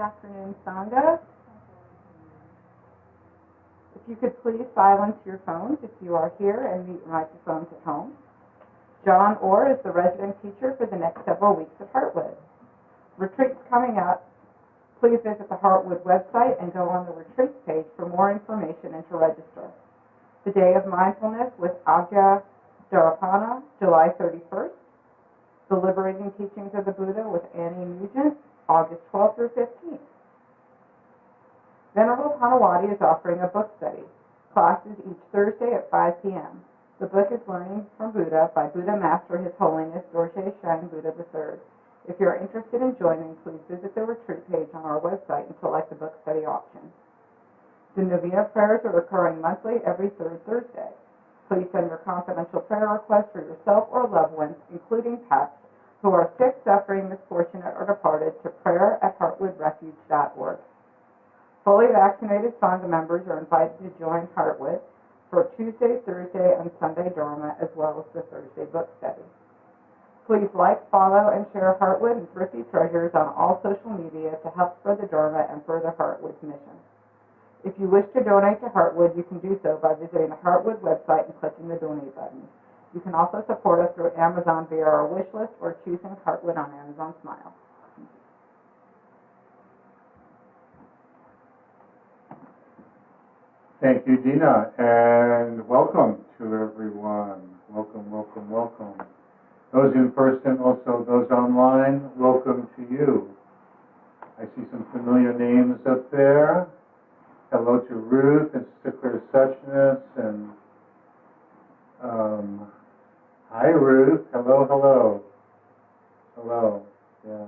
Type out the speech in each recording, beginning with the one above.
afternoon, Sangha. If you could please silence your phones if you are here and mute your microphones at home. John Orr is the resident teacher for the next several weeks at Heartwood. Retreats coming up. Please visit the Heartwood website and go on the retreats page for more information and to register. The Day of Mindfulness with Ajna Dharapana, July 31st. The Liberating Teachings of the Buddha with Annie Nugent, August 12th through 15th. Venerable Panawati is offering a book study. Classes each Thursday at 5 p.m. The book is Learning from Buddha by Buddha Master His Holiness Dorje Shine Buddha III. If you are interested in joining, please visit the retreat page on our website and select the book study option. The Novena prayers are occurring monthly every third Thursday. Please send your confidential prayer requests for yourself or loved ones, including pets, who are sick, suffering, misfortunate, or departed to prayer@heartwoodrefuge.org. Fully vaccinated Sangha members are invited to join Heartwood for Tuesday, Thursday, and Sunday Dharma, as well as the Thursday book study. Please like, follow, and share Heartwood and Thrifty Treasures on all social media to help spread the Dharma and further Heartwood's mission. If you wish to donate to Heartwood, you can do so by visiting the Heartwood website and clicking the donate button. You can also support us through Amazon via our wish list or choosing Heartwood on Amazon Smile. Thank you, Dina, and welcome to everyone. Welcome, welcome, welcome. Those in person, also those online, welcome to you. I see some familiar names up there. Hello to Ruth and Sister Suchness, and hi Ruth, hello, hello. Hello, yeah.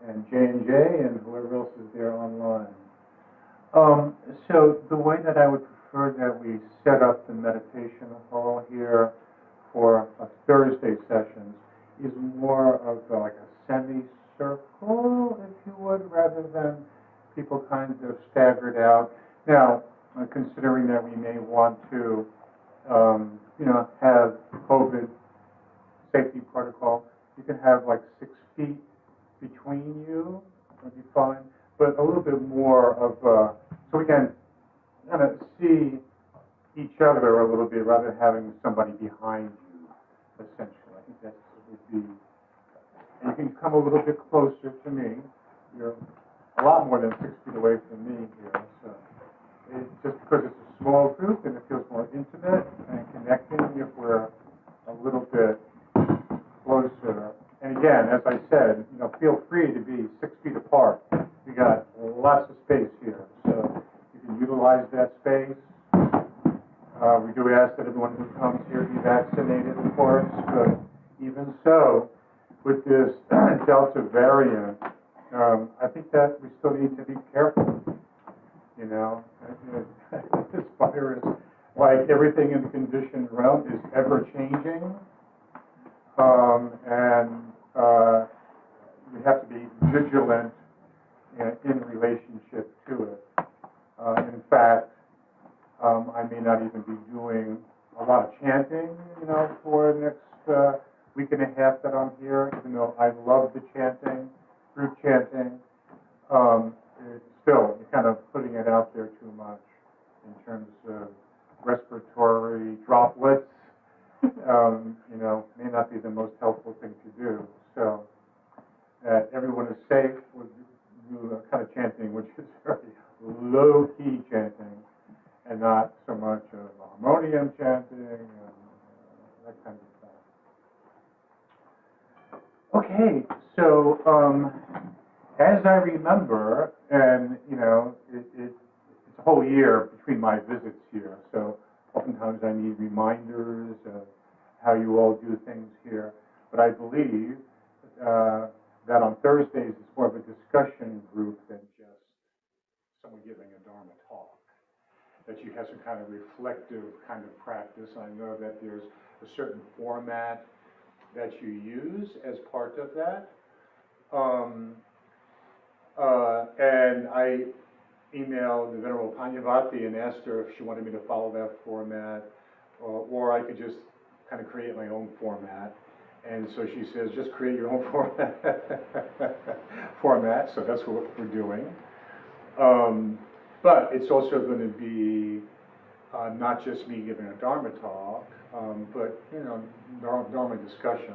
And J&J and whoever else is there online. So the way that I would prefer that we set up the meditation hall here for Thursday sessions is more of like a semicircle, if you would, rather than people kind of staggered out. Now, considering that we may want to, have COVID safety protocol, you can have like 6 feet between you, that'd be fine. But a little bit more of, so we can kind of see each other a little bit rather than having somebody behind you, essentially. I think that would be, and you can come a little bit closer to me. You're a lot more than 6 feet away from me here, so it's just because it's a small group and it feels more intimate and connecting if we're a little bit closer. And again, as I said, feel free to be 6 feet apart. We got lots of space here, so you can utilize that space. We do ask that everyone who comes here be vaccinated, of course, but even so, with this Delta variant, I think that we still need to be careful. This virus, like everything in the conditioned realm, is ever changing, and we have to be vigilant in relationship to it. In fact, I may not even be doing a lot of chanting, for the next week and a half that I'm here, even though I love the chanting, group chanting. Still, you're kind of putting it out there too much in terms of respiratory droplets. May not be the most helpful thing to do. So that everyone is safe with kind of chanting, which is very low-key chanting, and not so much of harmonium chanting and that kind of stuff. Okay, so as I remember, and it's a whole year between my visits here, so oftentimes I need reminders of how you all do things here. But I believe that on Thursdays it's more of a discussion group than just someone giving a Dharma talk. That you have some kind of reflective kind of practice. I know that there's a certain format that you use as part of that. And I emailed the Venerable Panawati and asked her if she wanted me to follow that format, or I could just kind of create my own format. And so she says, just create your own format. So that's what we're doing. But it's also going to be not just me giving a Dharma talk, but Dharma discussion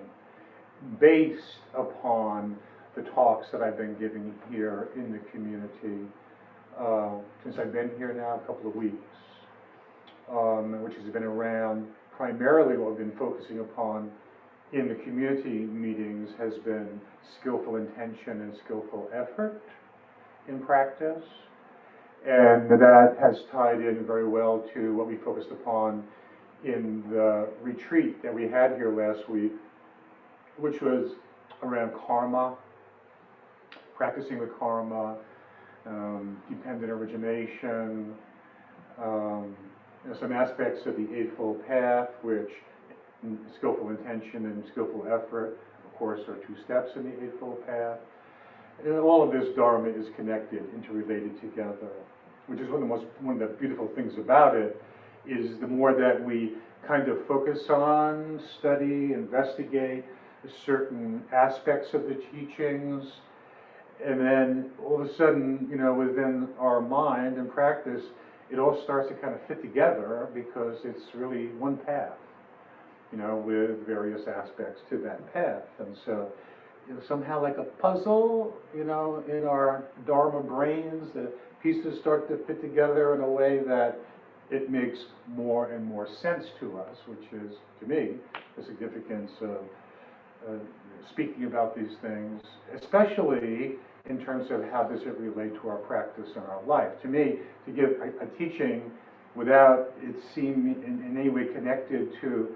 based upon the talks that I've been giving here in the community since I've been here now a couple of weeks, which has been around primarily what I've been focusing upon in the community meetings has been skillful intention and skillful effort in practice. And that has tied in very well to what we focused upon in the retreat that we had here last week, which was around karma, practicing with karma, dependent origination, some aspects of the Eightfold Path, which skillful intention and skillful effort, of course, are two steps in the Eightfold Path. And all of this Dharma is connected, interrelated together, which is one of the beautiful things about it, is the more that we kind of focus on, study, investigate certain aspects of the teachings, and then all of a sudden, within our mind and practice, it all starts to kind of fit together because it's really one path, with various aspects to that path. And so, somehow like a puzzle, in our Dharma brains, the pieces start to fit together in a way that it makes more and more sense to us, which is, to me, the significance of speaking about these things, especially in terms of how does it relate to our practice and our life. To me, to give a teaching without it seeming in any way connected to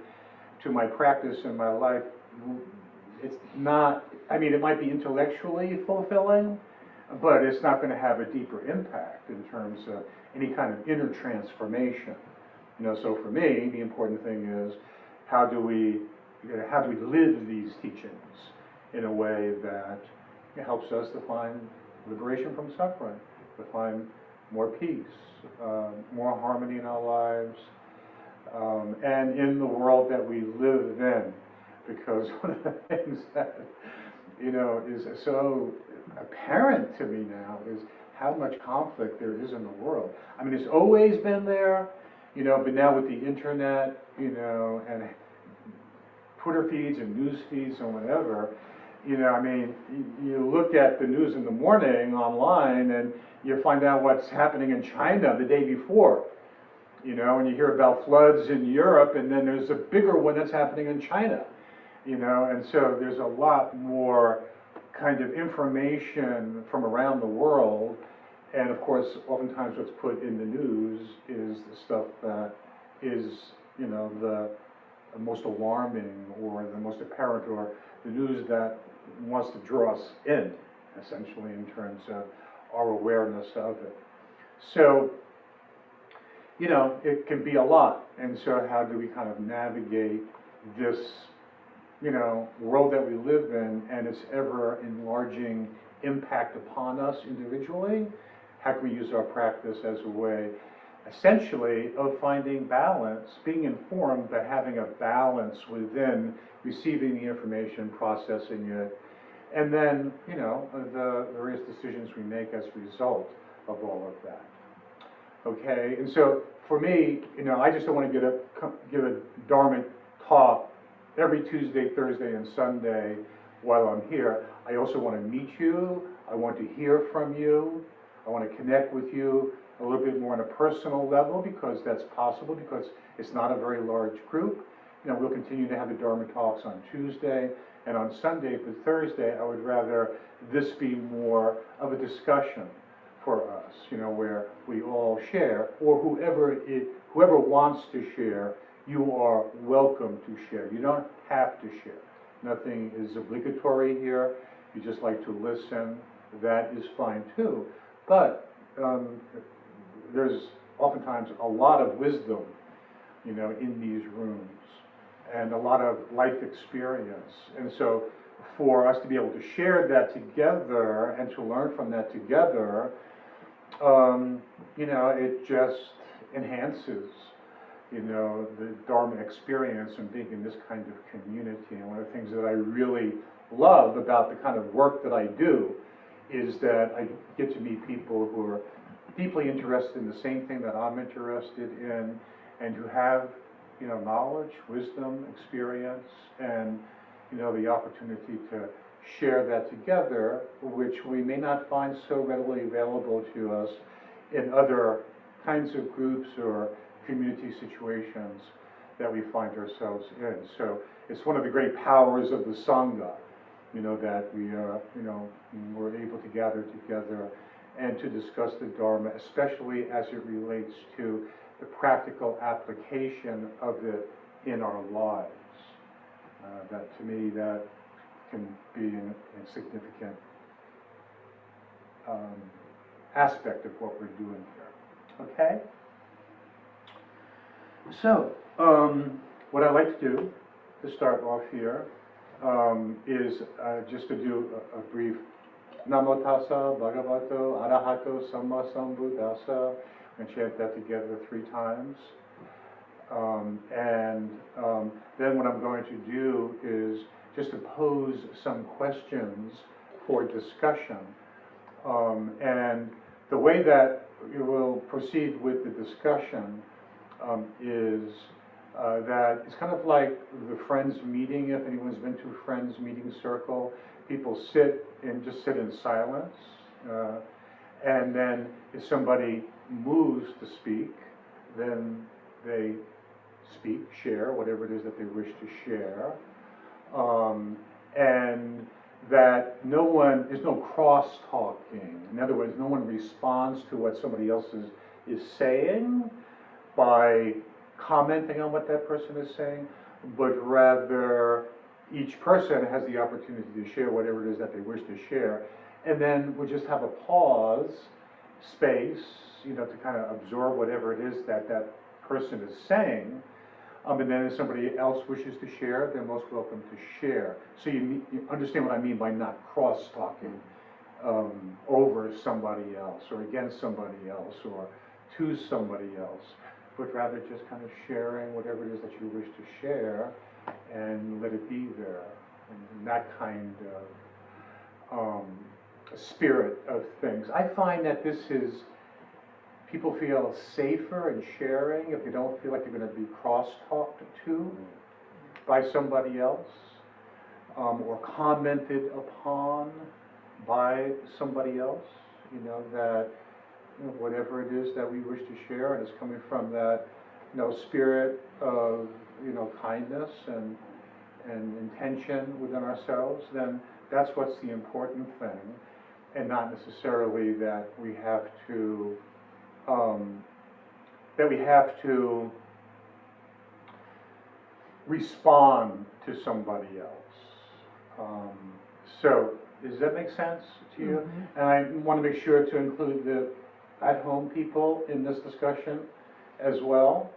my practice and my life, it's not, it might be intellectually fulfilling, but it's not going to have a deeper impact in terms of any kind of inner transformation. So for me, the important thing is how do we live these teachings in a way that helps us to find liberation from suffering, to find more peace, more harmony in our lives, and in the world that we live in. Because one of the things that is so apparent to me now is how much conflict there is in the world. It's always been there, but now with the internet, and Twitter feeds and news feeds and whatever, you look at the news in the morning online and you find out what's happening in China the day before, and you hear about floods in Europe, and then there's a bigger one that's happening in China, and so there's a lot more kind of information from around the world, and of course, oftentimes what's put in the news is the stuff that is, the most alarming or the most apparent, or the news that wants to draw us in, essentially, in terms of our awareness of it. So, it can be a lot, and so how do we kind of navigate this, world that we live in and its ever enlarging impact upon us individually? How can we use our practice as a way, essentially, of finding balance, being informed, but having a balance within receiving the information, processing it, and then, the various decisions we make as a result of all of that. Okay, and so for me, I just don't want to give a Dharma talk every Tuesday, Thursday, and Sunday while I'm here. I also want to meet you. I want to hear from you. I want to connect with you a little bit more on a personal level, because that's possible, because it's not a very large group. We'll continue to have the Dharma talks on Tuesday, and on Sunday. But Thursday, I would rather this be more of a discussion for us, where we all share, or whoever wants to share, you are welcome to share. You don't have to share. Nothing is obligatory here. If you just like to listen, that is fine too. But there's oftentimes a lot of wisdom, in these rooms, and a lot of life experience. And so for us to be able to share that together and to learn from that together, it just enhances you know, the Dharma experience and being in this kind of community. And one of the things that I really love about the kind of work that I do is that I get to meet people who are deeply interested in the same thing that I'm interested in, and who have, you know, knowledge, wisdom, experience, and, you know, the opportunity to share that together, which we may not find so readily available to us in other kinds of groups or community situations that we find ourselves in. So it's one of the great powers of the Sangha, you know, that we are, you know, we're able to gather together and to discuss the Dharma, especially as it relates to the practical application of it in our lives. That, to me, that can be a significant aspect of what we're doing here. Okay? So, what I'd like to do to start off here is just to do a brief Namo Tassa Bhagavato Arahato Samma Sambuddhassa. We're going to chant that together 3 times. Then what I'm going to do is just to pose some questions for discussion. And the way that we will proceed with the discussion is that it's kind of like the Friends meeting. If anyone's been to a Friends meeting circle, people sit in silence. And then if somebody moves to speak, then they speak, share whatever it is that they wish to share. And that there's no cross-talking. In other words, no one responds to what somebody else is saying by commenting on what that person is saying, but rather each person has the opportunity to share whatever it is that they wish to share. And then we'll just have a pause, space, you know, to kind of absorb whatever it is that that person is saying. And then if somebody else wishes to share, they're most welcome to share. So you understand what I mean by not cross-talking over somebody else or against somebody else or to somebody else, but rather just kind of sharing whatever it is that you wish to share and let it be there. And that kind of spirit of things. I find that people feel safer in sharing if they don't feel like they're going to be cross-talked to by somebody else or commented upon by somebody else. You know, that, you know, whatever it is that we wish to share, and it's coming from that, you know, spirit of, you know, kindness and intention within ourselves, then that's what's the important thing, and not necessarily that we have to respond to somebody else. So does that make sense to you? Mm-hmm. And I want to make sure to include the at-home people in this discussion as well.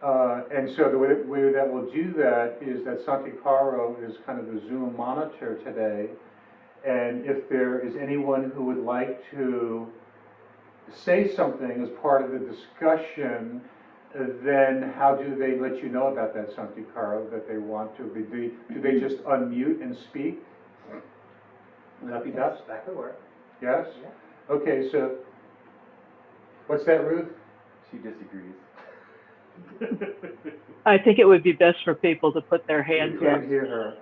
And so the way that we'll do that is that Santikaro is kind of the Zoom monitor today. And if there is anyone who would like to say something as part of the discussion, then how do they let you know about that Santikaro that they want to? Do they just unmute and speak? Yes, that could work. Yes? Yeah. Okay, so what's that, Ruth? She disagrees. I think it would be best for people to put their hands You can't up. hear her.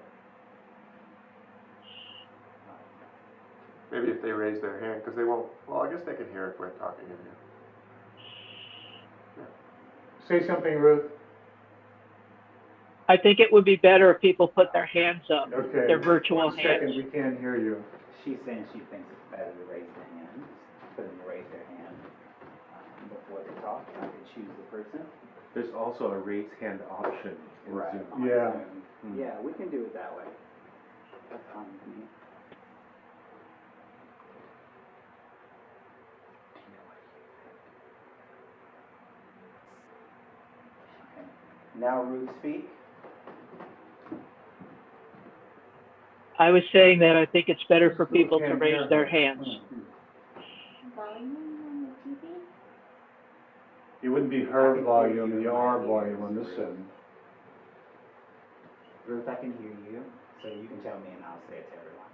Maybe if they raise their hand, because they won't, well, I guess they can hear if we're talking in here. Say something, Ruth. I think it would be better if people put their hands up, Okay. their virtual 1 second, hands. we can't hear you. She's saying she thinks it's better to raise their hand, for them to raise their hand before they talk, and I can choose the person. There's also a raise hand option in Zoom. on Yeah. Zoom. Yeah, we can do it that way. That's fine with me. Okay. Now Ruth, speak. I was saying that I think it's better for people to Can't raise hear their her. hands. Volume on the TV? It wouldn't be I her can hear volume, you the in my R ears, volume on this Ruth. end. Ruth, I can hear you, so you can tell me and I'll say it to everyone.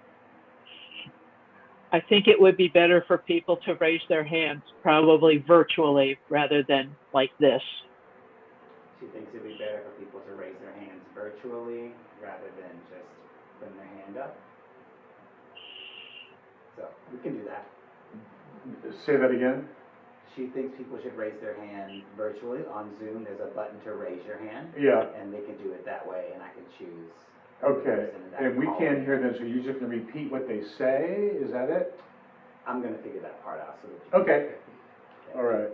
I think it would be better for people to raise their hands, probably virtually rather than like this. She thinks it'd be better for people to raise their hands virtually rather than just putting their hand up. So we can do that. Say that again? She thinks people should raise their hand virtually. On Zoom, there's a button to raise your hand. Yeah. And they can do it that way, and I can choose. Okay, that and we call can't me. hear them, so you're just gonna repeat what they say, is that it? I'm gonna figure that part out so that you Okay, all right,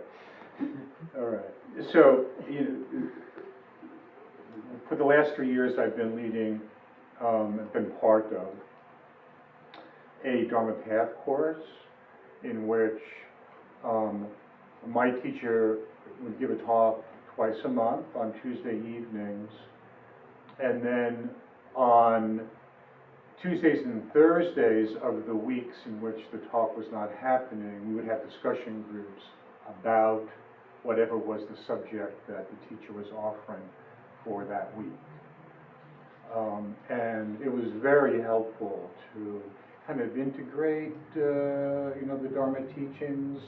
all right. So, for the last 3 years, I've been leading, I've been part of a Dharma Path course in which my teacher would give a talk twice a month on Tuesday evenings, and then on Tuesdays and Thursdays of the weeks in which the talk was not happening, we would have discussion groups about whatever was the subject that the teacher was offering for that week. And it was very helpful to kind of integrate, the Dharma teachings,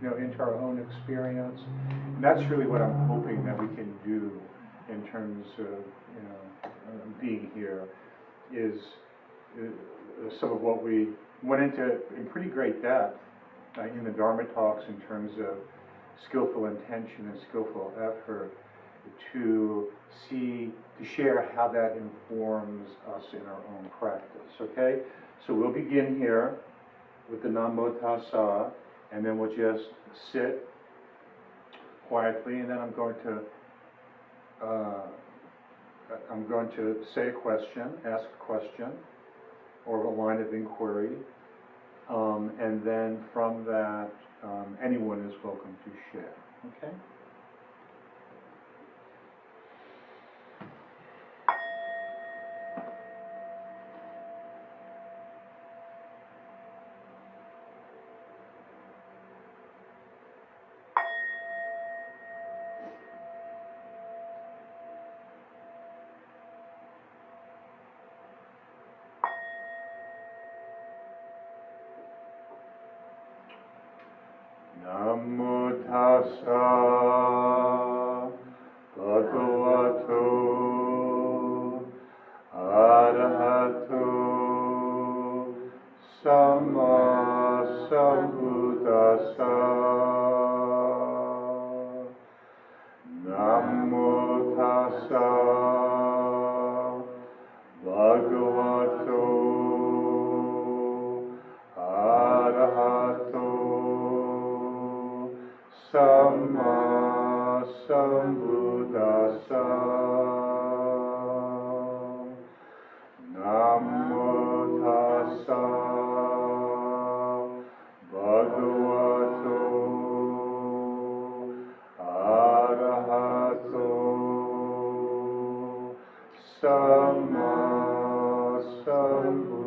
into our own experience. And that's really what I'm hoping that we can do in terms of, being here, is some of what we went into in pretty great depth in the Dharma talks in terms of skillful intention and skillful effort to share how that informs us in our own practice, okay? So we'll begin here with the Namo Tassa, and then we'll just sit quietly, and then I'm going to say a question, ask a question, or a line of inquiry, and then from that, anyone is welcome to share, okay? Namo tassa bhagavato arahato samma sambuddhassa. Namo tassa bhagavato arahato samma sambuddhassa. Namo tassa bhagavato arahato samma sambuddhassa.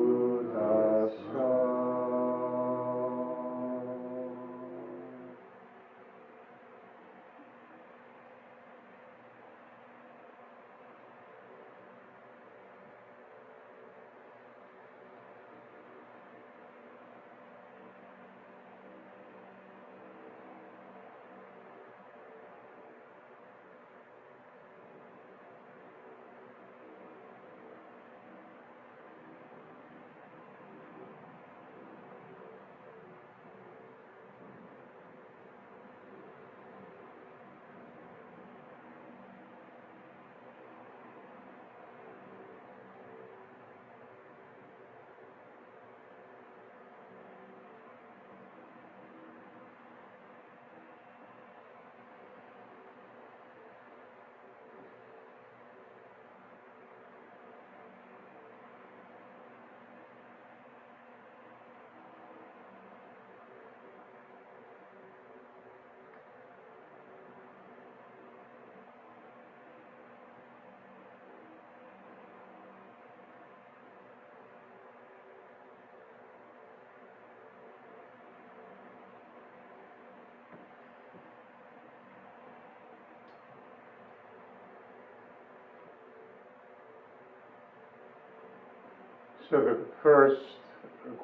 So the first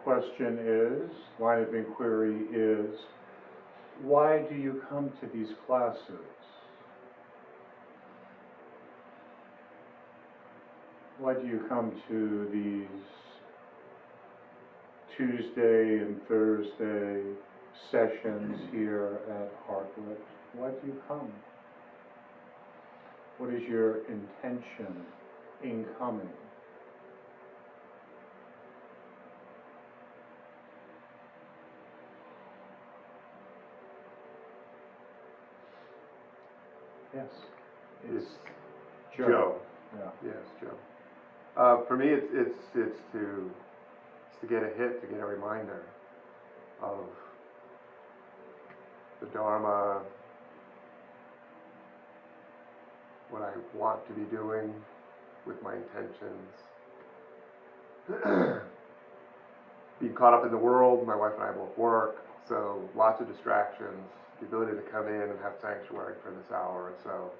question is, line of inquiry is, why do you come to these classes? Why do you come to these Tuesday and Thursday sessions here at Hartwick? Why do you come? What is your intention in coming? Yes. It's Joe. Joe. Yeah. Yes, Joe. For me, it's to get a hit, to get a reminder of the Dharma, what I want to be doing with my intentions. Being caught up in the world, my wife and I both work, so lots of distractions. The ability to come in and have sanctuary for this hour or so,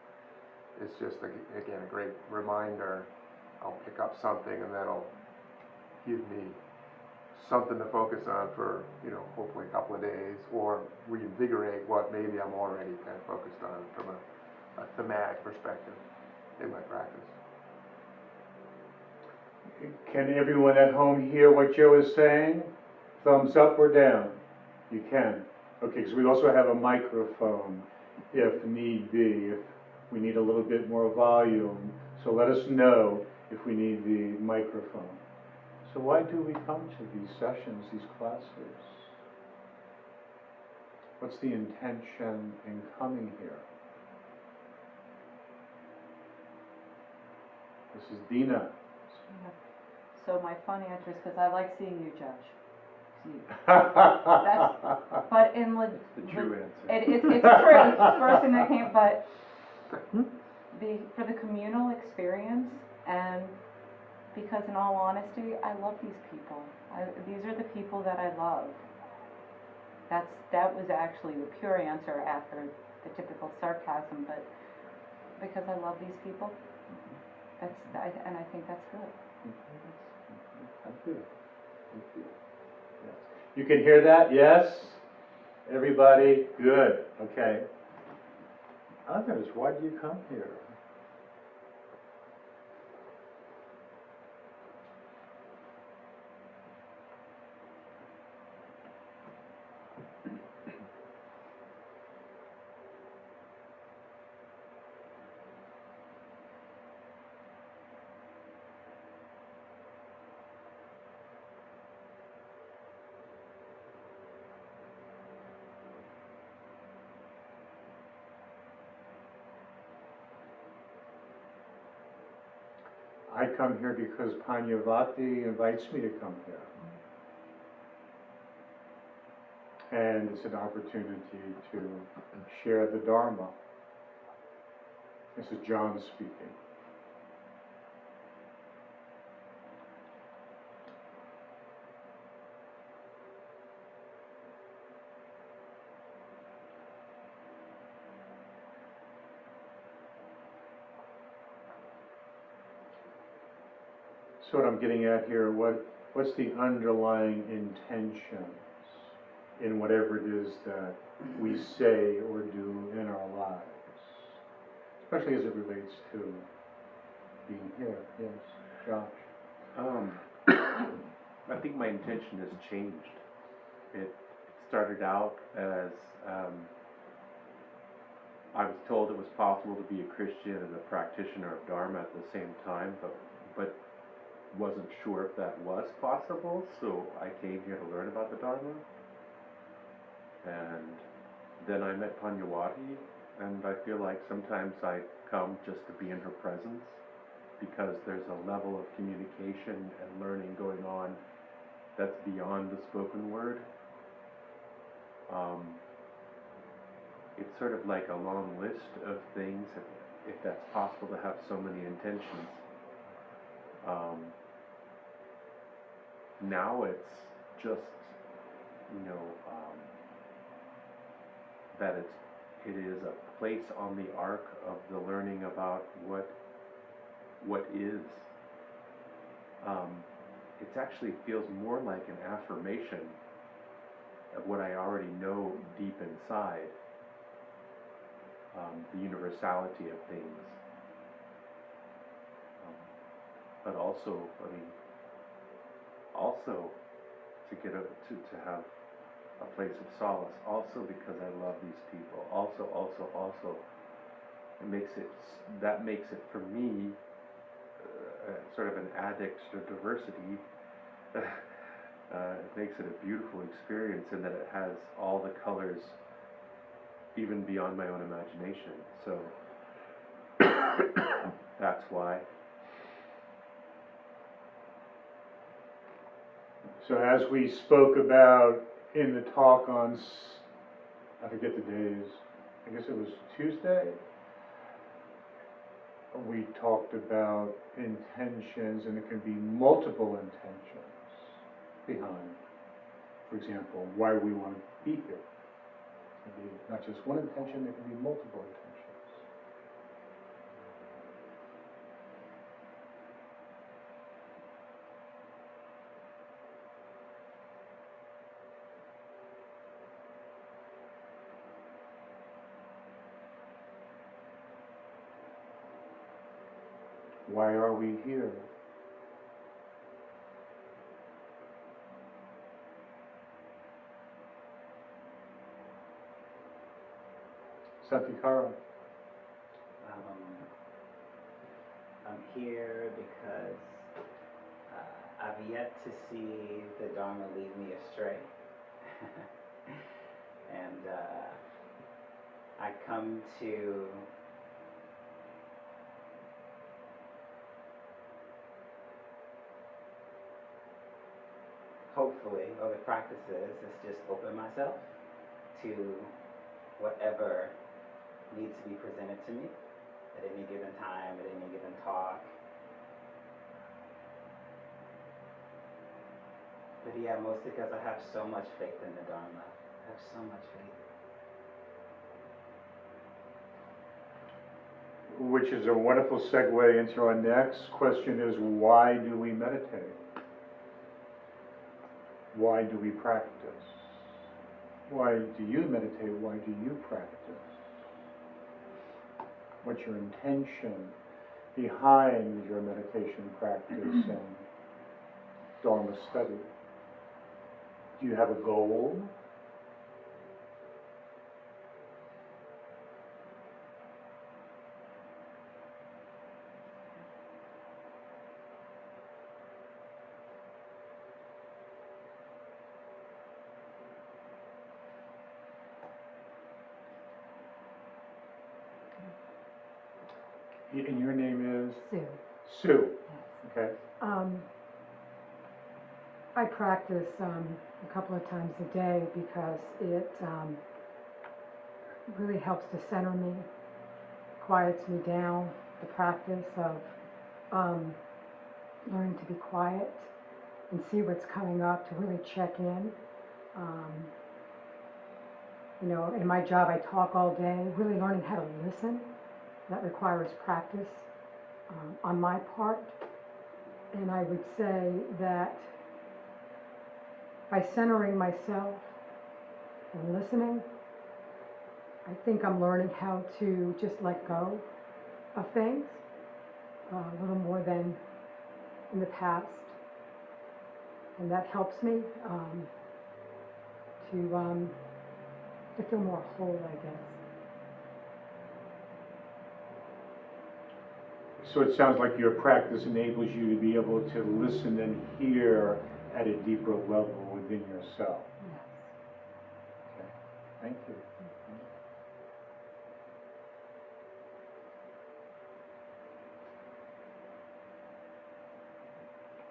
it's just, again, a great reminder. I'll pick up something and that'll give me something to focus on for, hopefully a couple of days, or reinvigorate what maybe I'm already kind of focused on from a thematic perspective in my practice. Can everyone at home hear what Joe is saying? Thumbs up or down? You can. Okay, because we also have a microphone if need be, if we need a little bit more volume. So let us know if we need the microphone. So why do we come to these sessions, these classes? What's the intention in coming here? This is Dina. So my fun answer is because I like seeing you judge. But in The true answer. it's true. It's the first thing that came. But for the communal experience, and because in all honesty, I love these people. These are the people that I love. That was actually the pure answer after the typical sarcasm, but because I love these people, and I think that's good. Thank you. Thank you. Yes. You can hear that? Yes? Everybody? Good. Okay. Others, why do you come here? I come here because Panyavati invites me to come here. And it's an opportunity to share the Dharma. This is John speaking. So what I'm getting at here, what's the underlying intentions in whatever it is that we say or do in our lives, especially as it relates to being here? Yes, Josh. I think my intention has changed. It started out as I was told it was possible to be a Christian and a practitioner of Dharma at the same time, but wasn't sure if that was possible, so I came here to learn about the Dharma. And then I met Panyavati, and I feel like sometimes I come just to be in her presence because there's a level of communication and learning going on that's beyond the spoken word. It's sort of like a long list of things, if that's possible to have so many intentions. Now it's just, that it is a place on the arc of the learning about what is. it actually feels more like an affirmation of what I already know deep inside, the universality of things. But also, I mean, also to get to have a place of solace, also because I love these people, also, that makes it for me sort of an addict to diversity. It makes it a beautiful experience in that it has all the colors even beyond my own imagination. So that's why. So as we spoke about in the talk on, I forget the days, I guess it was Tuesday, we talked about intentions, and it can be multiple intentions behind, for example, why we want to be here. It can be not just one intention, there can be multiple intentions. Why are we here? Santikara. I'm here because I've yet to see the Dharma lead me astray. And I come to hopefully, or the practice is just open myself to whatever needs to be presented to me at any given time, at any given talk. But yeah, mostly because I have so much faith in the Dharma. I have so much faith. Which is a wonderful segue into our next question is, why do we meditate? Why do we practice? Why do you meditate? Why do you practice? What's your intention behind your meditation practice and Dharma study? Do you have a goal? And your name is? Sue. Sue. Yes. Okay. I practice a couple of times a day because it really helps to center me, quiets me down. The practice of learning to be quiet and see what's coming up, to really check in. You know, in my job I talk all day, really learning how to listen. That requires practice on my part. And I would say that by centering myself and listening, I think I'm learning how to just let go of things a little more than in the past. And that helps me to feel more whole, I guess. So it sounds like your practice enables you to be able to listen and hear at a deeper level within yourself. Yes. Okay. Thank you.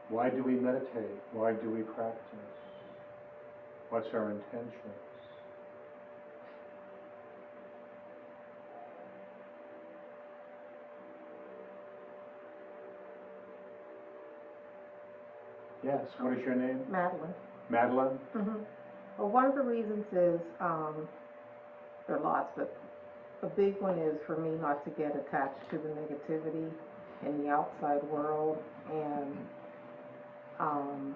Why do we meditate? Why do we practice? What's our intentions? Yes, what is your name? Madeline. Madeline? Well, one of the reasons is, there are lots, but a big one is for me not to get attached to the negativity in the outside world. And Um,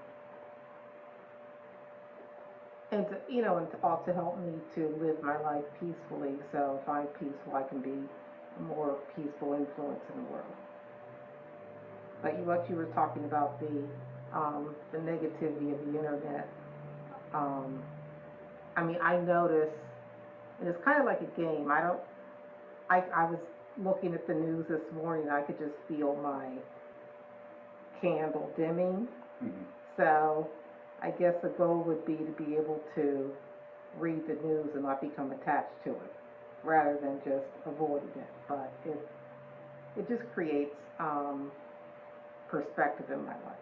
and to, you know, and to also help me to live my life peacefully. So if I'm peaceful, I can be a more peaceful influence in the world. Like what you were talking about, the negativity of the internet. I mean, I notice, and it's kind of like a game. I was looking at the news this morning, and I could just feel my candle dimming. Mhm. So I guess the goal would be to be able to read the news and not become attached to it, rather than just avoiding it. But it just creates perspective in my life.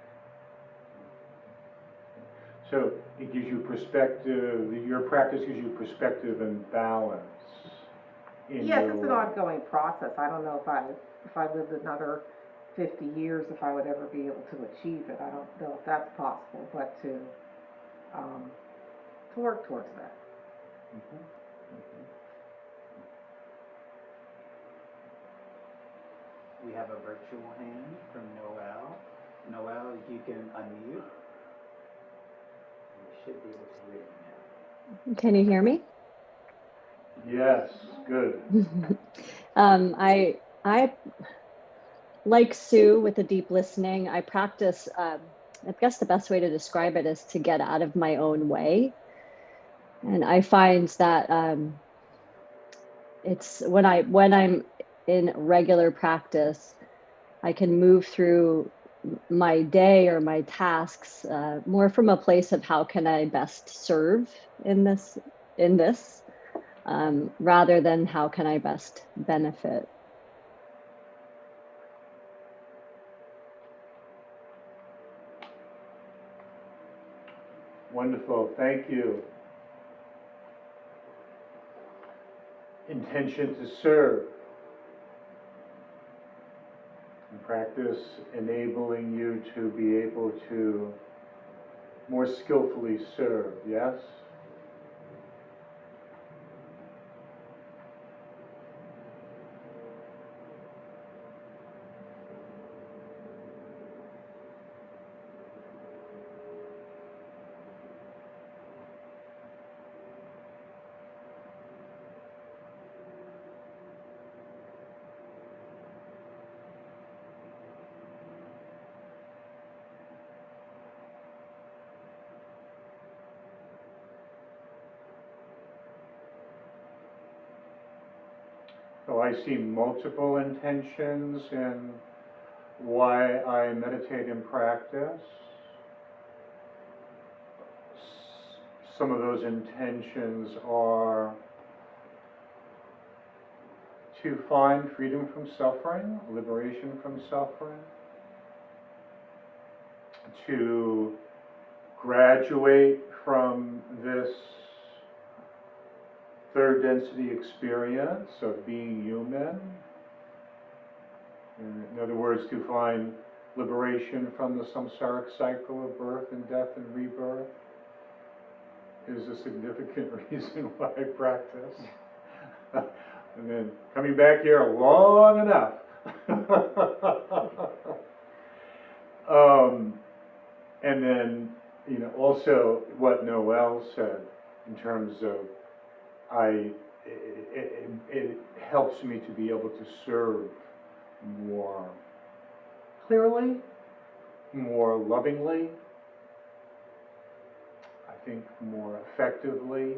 So it gives you perspective, your practice gives you perspective and balance in Yes, your it's an life. ongoing process. I don't know if I lived another 50 years, if I would ever be able to achieve it. I don't know if that's possible, but to work towards that. Mhm. Mhm. We have a virtual hand from Noel. Noel, you can unmute. You should be able to hear you now. Can you hear me? Yes, good. I like Sue with the deep listening. I practice. I guess the best way to describe it is to get out of my own way, and I find that it's when I'm in regular practice, I can move through my day or my tasks more from a place of how can I best serve in this rather than how can I best benefit. Wonderful, thank you. Intention to serve. And practice enabling you to be able to more skillfully serve, yes? So I see multiple intentions in why I meditate and practice. Some of those intentions are to find freedom from suffering, liberation from suffering, to graduate from this third density experience of being human. In other words, to find liberation from the samsaric cycle of birth and death and rebirth is a significant reason why I practice. And then coming back here long enough. And then, you know, also what Noel said in terms of it helps me to be able to serve more clearly, more lovingly, I think more effectively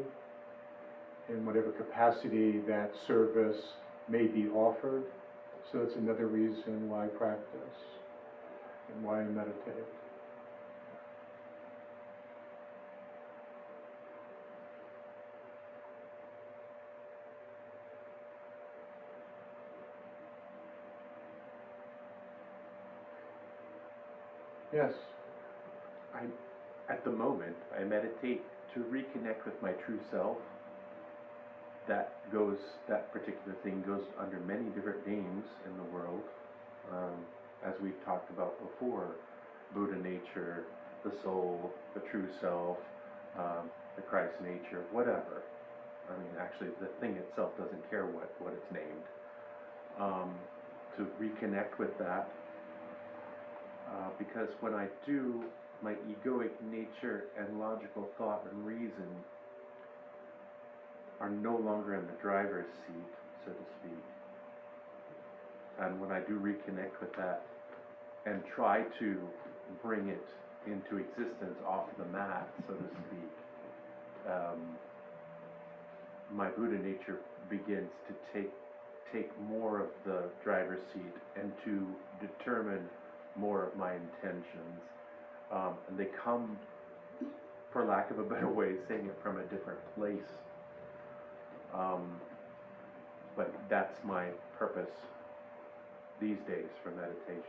in whatever capacity that service may be offered. So that's another reason why I practice and why I meditate. Yes. At the moment, I meditate to reconnect with my true self. That particular thing goes under many different names in the world. As we've talked about before, Buddha nature, the soul, the true self, the Christ nature, whatever. I mean, actually, the thing itself doesn't care what it's named. To reconnect with that, because when I do my egoic nature and logical thought and reason are no longer in the driver's seat, so to speak. And when I do reconnect with that and try to bring it into existence off the mat, so to speak, my Buddha nature begins to take more of the driver's seat and to determine more of my intentions. And they come, for lack of a better way of saying it, from a different place. But that's my purpose these days for meditation.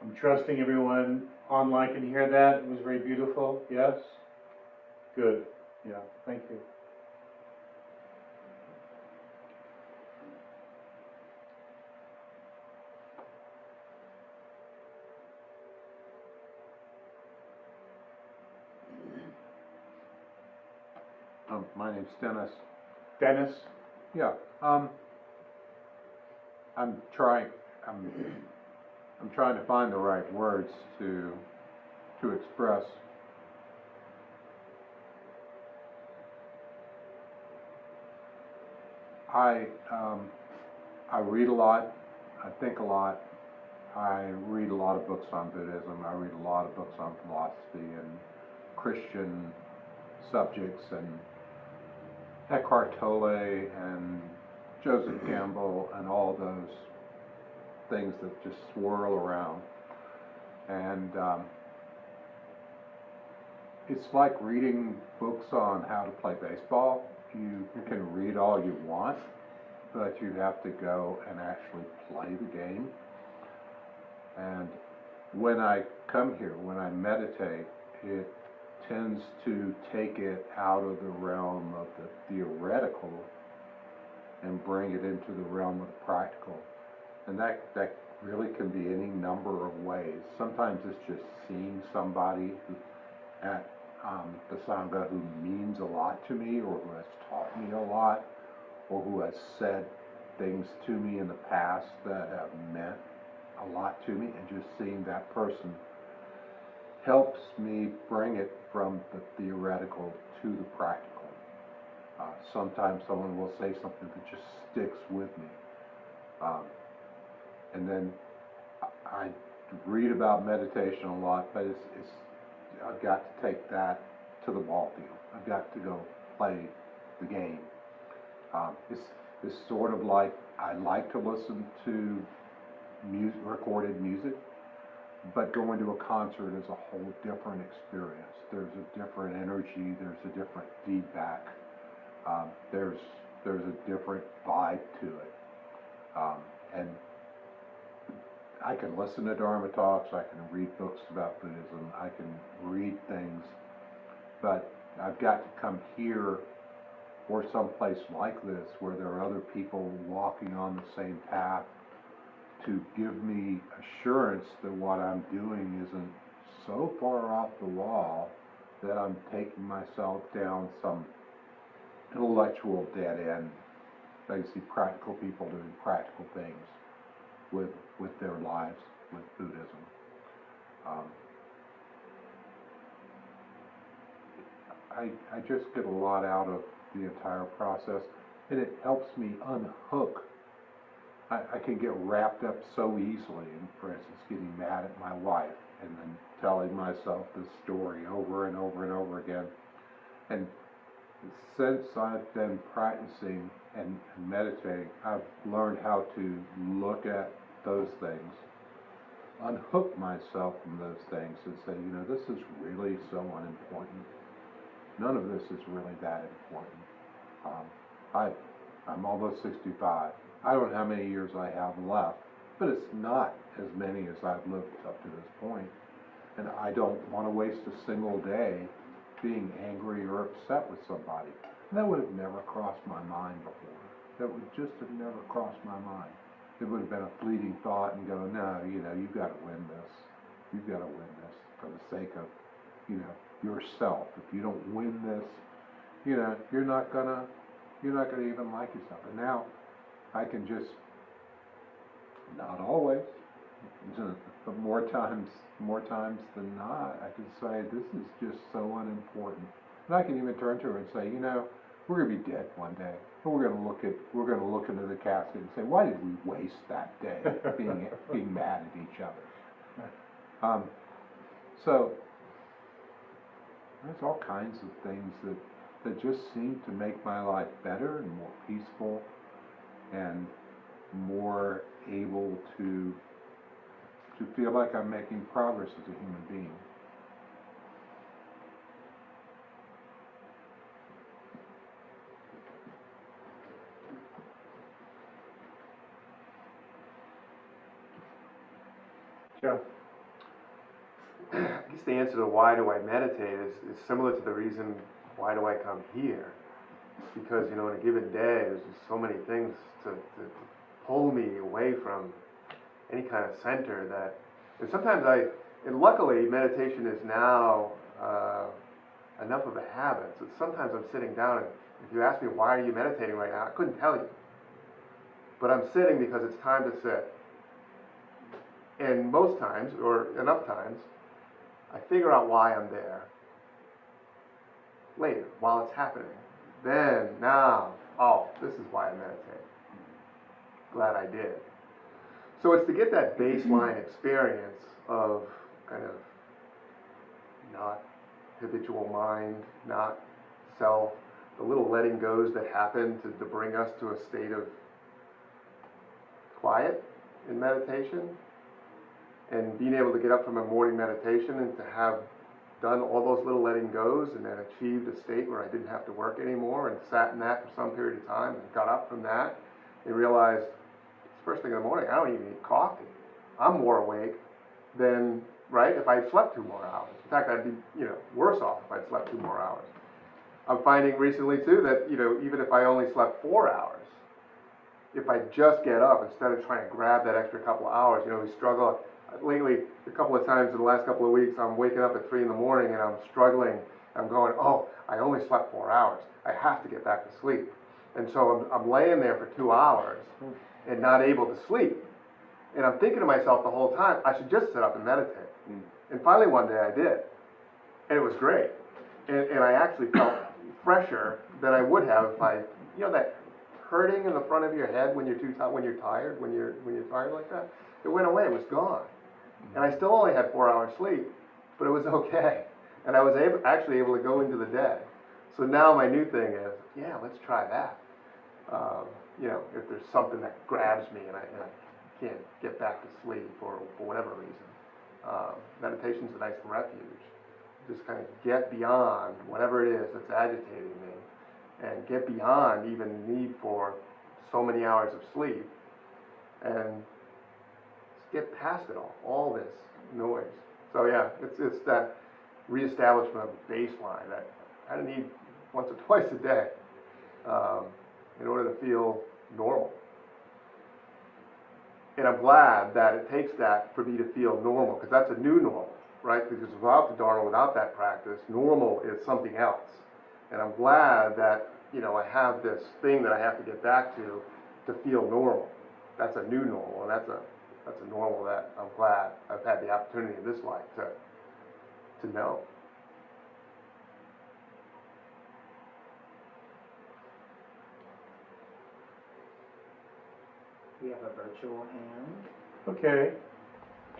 I'm trusting everyone online can hear that. It was very beautiful. Yes? Good. Yeah, thank you. My name's Dennis. Dennis? Yeah. I'm trying to find the right words to express I read a lot, I think a lot, I read a lot of books on Buddhism, I read a lot of books on philosophy and Christian subjects, and Eckhart Tolle and Joseph Campbell and all those things that just swirl around. And it's like reading books on how to play baseball. You can read all you want, but you have to go and actually play the game. And when I come here, when I meditate, it tends to take it out of the realm of the theoretical and bring it into the realm of the practical. And that really can be any number of ways. Sometimes it's just seeing somebody at the Sangha who means a lot to me, or who has taught me a lot, or who has said things to me in the past that have meant a lot to me, and just seeing that person helps me bring it from the theoretical to the practical. Sometimes someone will say something that just sticks with me. And then I read about meditation a lot, but I've got to take that to the ball field. I've got to go play the game. It's sort of like I like to listen to recorded music, but going to a concert is a whole different experience. There's a different energy, there's a different feedback, there's a different vibe to it. And I can listen to Dharma talks, I can read books about Buddhism, I can read things, but I've got to come here or someplace like this where there are other people walking on the same path to give me assurance that what I'm doing isn't so far off the wall that I'm taking myself down some intellectual dead end. I see practical people doing practical things with their lives, with Buddhism. I just get a lot out of the entire process, and it helps me unhook. I can get wrapped up so easily in, for instance, getting mad at my wife and then telling myself this story over and over and over again. And since I've been practicing and meditating, I've learned how to look at those things, unhook myself from those things and say, this is really so unimportant. None of this is really that important. I'm almost 65. I don't know how many years I have left, but it's not as many as I've lived up to this point. And I don't want to waste a single day being angry or upset with somebody. And that would have never crossed my mind before. That would just have never crossed my mind. It would have been a fleeting thought and go, no, you've got to win this. You've got to win this for the sake of, yourself. If you don't win this, you're not gonna even like yourself. And now I can just Not always, but more times than not, I can say this is just so unimportant. And I can even turn to her and say, we're gonna be dead one day. And we're gonna look into the casket and say, why did we waste that day being mad at each other? So there's all kinds of things that just seem to make my life better and more peaceful and more able to feel like I'm making progress as a human being. Yeah. I guess the answer to why do I meditate is similar to the reason why do I come here. Because, in a given day, there's just so many things to pull me away from any kind of center and sometimes and luckily meditation is now enough of a habit. So sometimes I'm sitting down and if you ask me why are you meditating right now, I couldn't tell you. But I'm sitting because it's time to sit. And most times, or enough times, I figure out why I'm there later, while it's happening. Then, now, this is why I meditate. Glad I did. So it's to get that baseline experience of kind of not habitual mind, not self, the little letting goes that happen to bring us to a state of quiet in meditation. And being able to get up from a morning meditation and to have done all those little letting goes and then achieved a state where I didn't have to work anymore and sat in that for some period of time and got up from that and realized it's first thing in the morning, I don't even need coffee. I'm more awake than, right, if I slept 2 more hours. In fact, I'd be, worse off if I'd slept 2 more hours. I'm finding recently too that, even if I only slept 4 hours, if I just get up instead of trying to grab that extra couple of hours, we struggle. Lately, a couple of times in the last couple of weeks, I'm waking up at 3 in the morning and I'm struggling. I'm going, I only slept 4 hours. I have to get back to sleep. And so I'm laying there for 2 hours and not able to sleep. And I'm thinking to myself the whole time, I should just sit up and meditate. And finally one day I did. And it was great. And I actually felt fresher than I would have if I, that hurting in the front of your head when you're tired like that, it went away, it was gone. And I still only had 4 hours sleep, but it was okay. And I was actually able to go into the day. So now my new thing is, let's try that. If there's something that grabs me and I can't get back to sleep for whatever reason, meditation's a nice refuge. Just kind of get beyond whatever it is that's agitating me and get beyond even the need for so many hours of sleep and get past it all this noise. So it's that reestablishment of a baseline that I need once or twice a day in order to feel normal. And I'm glad that it takes that for me to feel normal, because that's a new normal, right? Because without the Dharma, without that practice, normal is something else. And I'm glad that, I have this thing that I have to get back to feel normal. That's a new normal, and that's a normal that I'm glad I've had the opportunity in this life to know. We have a virtual hand. Okay.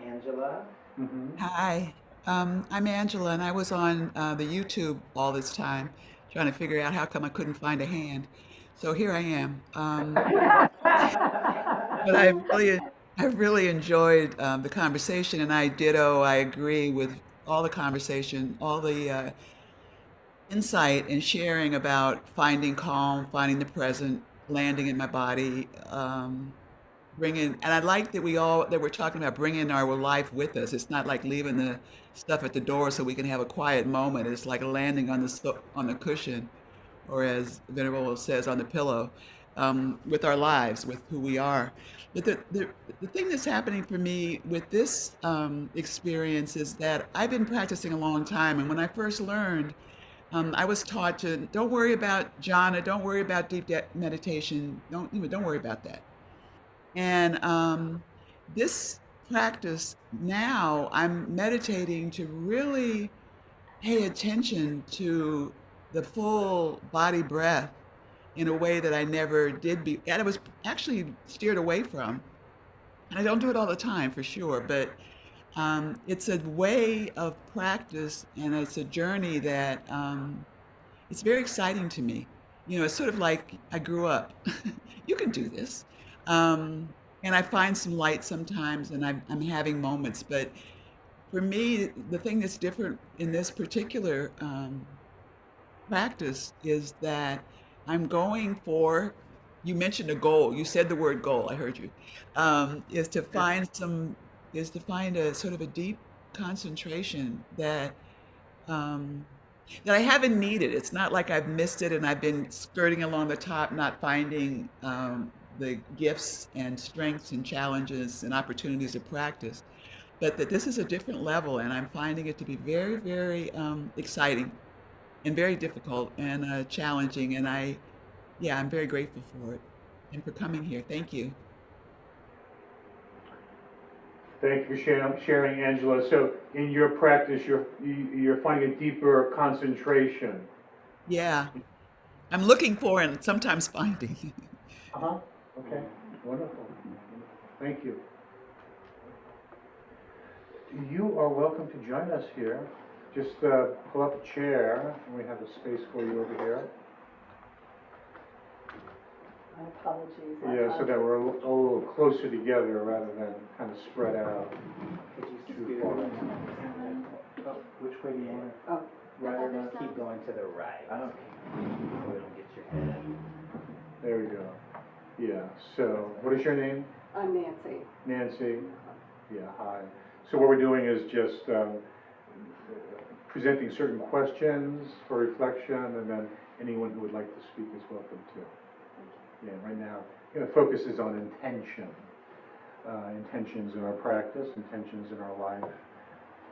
Angela. Mm-hmm. Hi, I'm Angela, and I was on the YouTube all this time trying to figure out how come I couldn't find a hand. So here I am. But I've really enjoyed the conversation, and I agree with all the conversation, all the insight and sharing about finding calm, finding the present, landing in my body, and I like that we're talking about bringing our life with us. It's not like leaving the stuff at the door so we can have a quiet moment. It's like landing on the cushion, or as Venerable says, on the pillow, with our lives, with who we are. But the thing that's happening for me with this experience is that I've been practicing a long time, and when I first learned, I was taught to don't worry about jhana, don't worry about deep meditation, don't worry about that. And this practice now, I'm meditating to really pay attention to the full body breath in a way that I never did and I was actually steered away from. And I don't do it all the time for sure, but it's a way of practice and it's a journey that it's very exciting to me. You know, it's sort of like I grew up. You can do this. Um, and I find some light sometimes and I'm having moments, but for me, the thing that's different in this particular practice is that I'm going for, you mentioned a goal, you said the word goal, I heard you, is to find is to find a sort of a deep concentration um, that I haven't needed. It's not like I've missed it and I've been skirting along the top, not finding the gifts and strengths and challenges and opportunities of practice, but that this is a different level and I'm finding it to be very, very exciting and very difficult and challenging. And yeah, I'm very grateful for it and for coming here. Thank you. Thank you for sharing, Angela. So in your practice, you're finding a deeper concentration. Yeah, I'm looking for and sometimes finding. Uh-huh. Okay. Wonderful. Thank you. You are welcome to join us here. Just pull up a chair, and we have a space for you over here. My apologies. Yeah, so that we're a little closer together rather than kind of spread out too far. Oh, which way do you want to? Oh, Right or not? Keep going to the right. Okay. So we don't get your head. There we go. Yeah, so what is your name? I'm Nancy. Nancy? Yeah, hi. So what we're doing is just presenting certain questions for reflection, and then anyone who would like to speak is welcome to. Yeah, right now, the focus is on intention. Intentions in our practice, intentions in our life,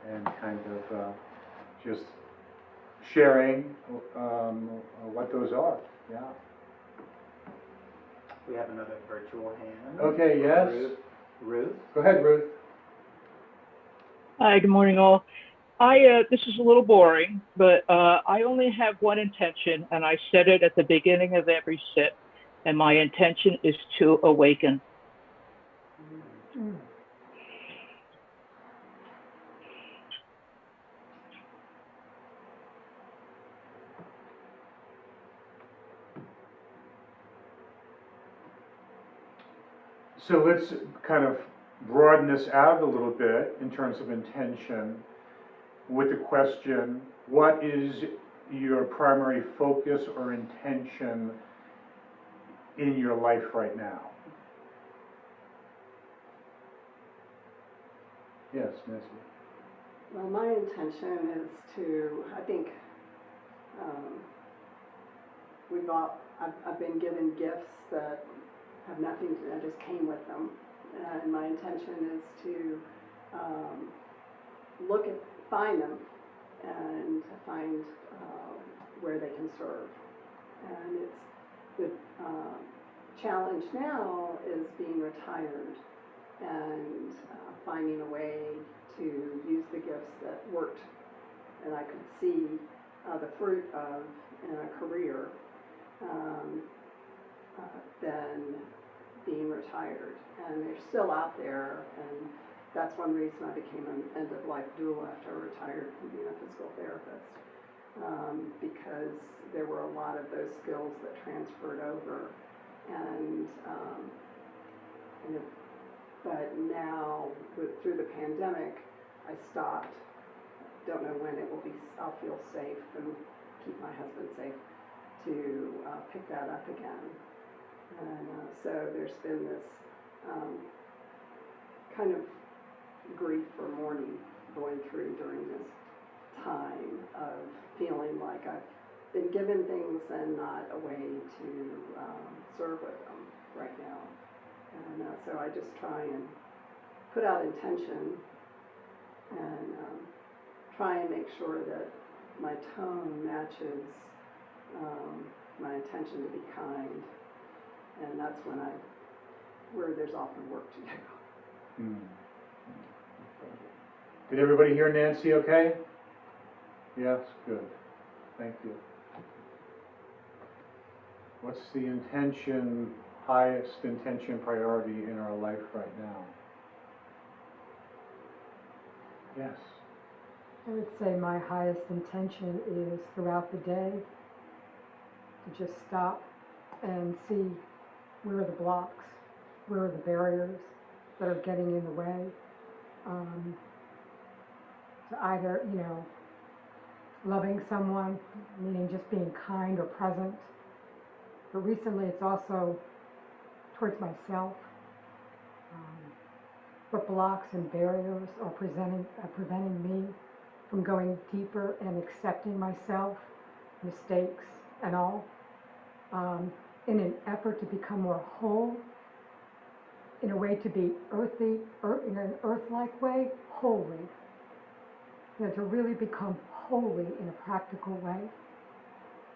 and kind of just sharing what those are. Yeah. We have another virtual hand. Okay, yes. Ruth? Go ahead, Ruth. Hi, good morning, all. This is a little boring, but I only have one intention, and I set it at the beginning of every sit, and my intention is to awaken. So let's kind of broaden this out a little bit in terms of intention with the question, what is your primary focus or intention in your life right now? Yes, Nancy. Well, my intention is to, I think, I've been given gifts that have nothing to, that just came with them. And my intention is to find them and to find where they can serve. And it's the challenge now is being retired and finding a way to use the gifts that worked and I could see the fruit of in a career than being retired. And they're still out there, and that's one reason I became an end-of-life doula after I retired from being a physical therapist, because there were a lot of those skills that transferred over. And but now, through the pandemic, I stopped. Don't know when it will be. I'll feel safe and keep my husband safe to pick that up again. And so there's been this kind of grief or mourning going through during this time of feeling like I've been given things and not a way to serve with them right now. And so I just try and put out intention and try and make sure that my tone matches my intention to be kind. And that's where there's often work to do. Did everybody hear Nancy okay? Yes, good. Thank you. What's the intention, highest intention priority in our life right now? Yes. I would say my highest intention is throughout the day to just stop and see where are the blocks, where are the barriers that are getting in the way. To either, loving someone, meaning just being kind or present. But recently it's also towards myself. What blocks and barriers are preventing me from going deeper and accepting myself, mistakes and all, in an effort to become more whole, in a way to be earthy, in an earth-like way, holy. To really become holy in a practical way,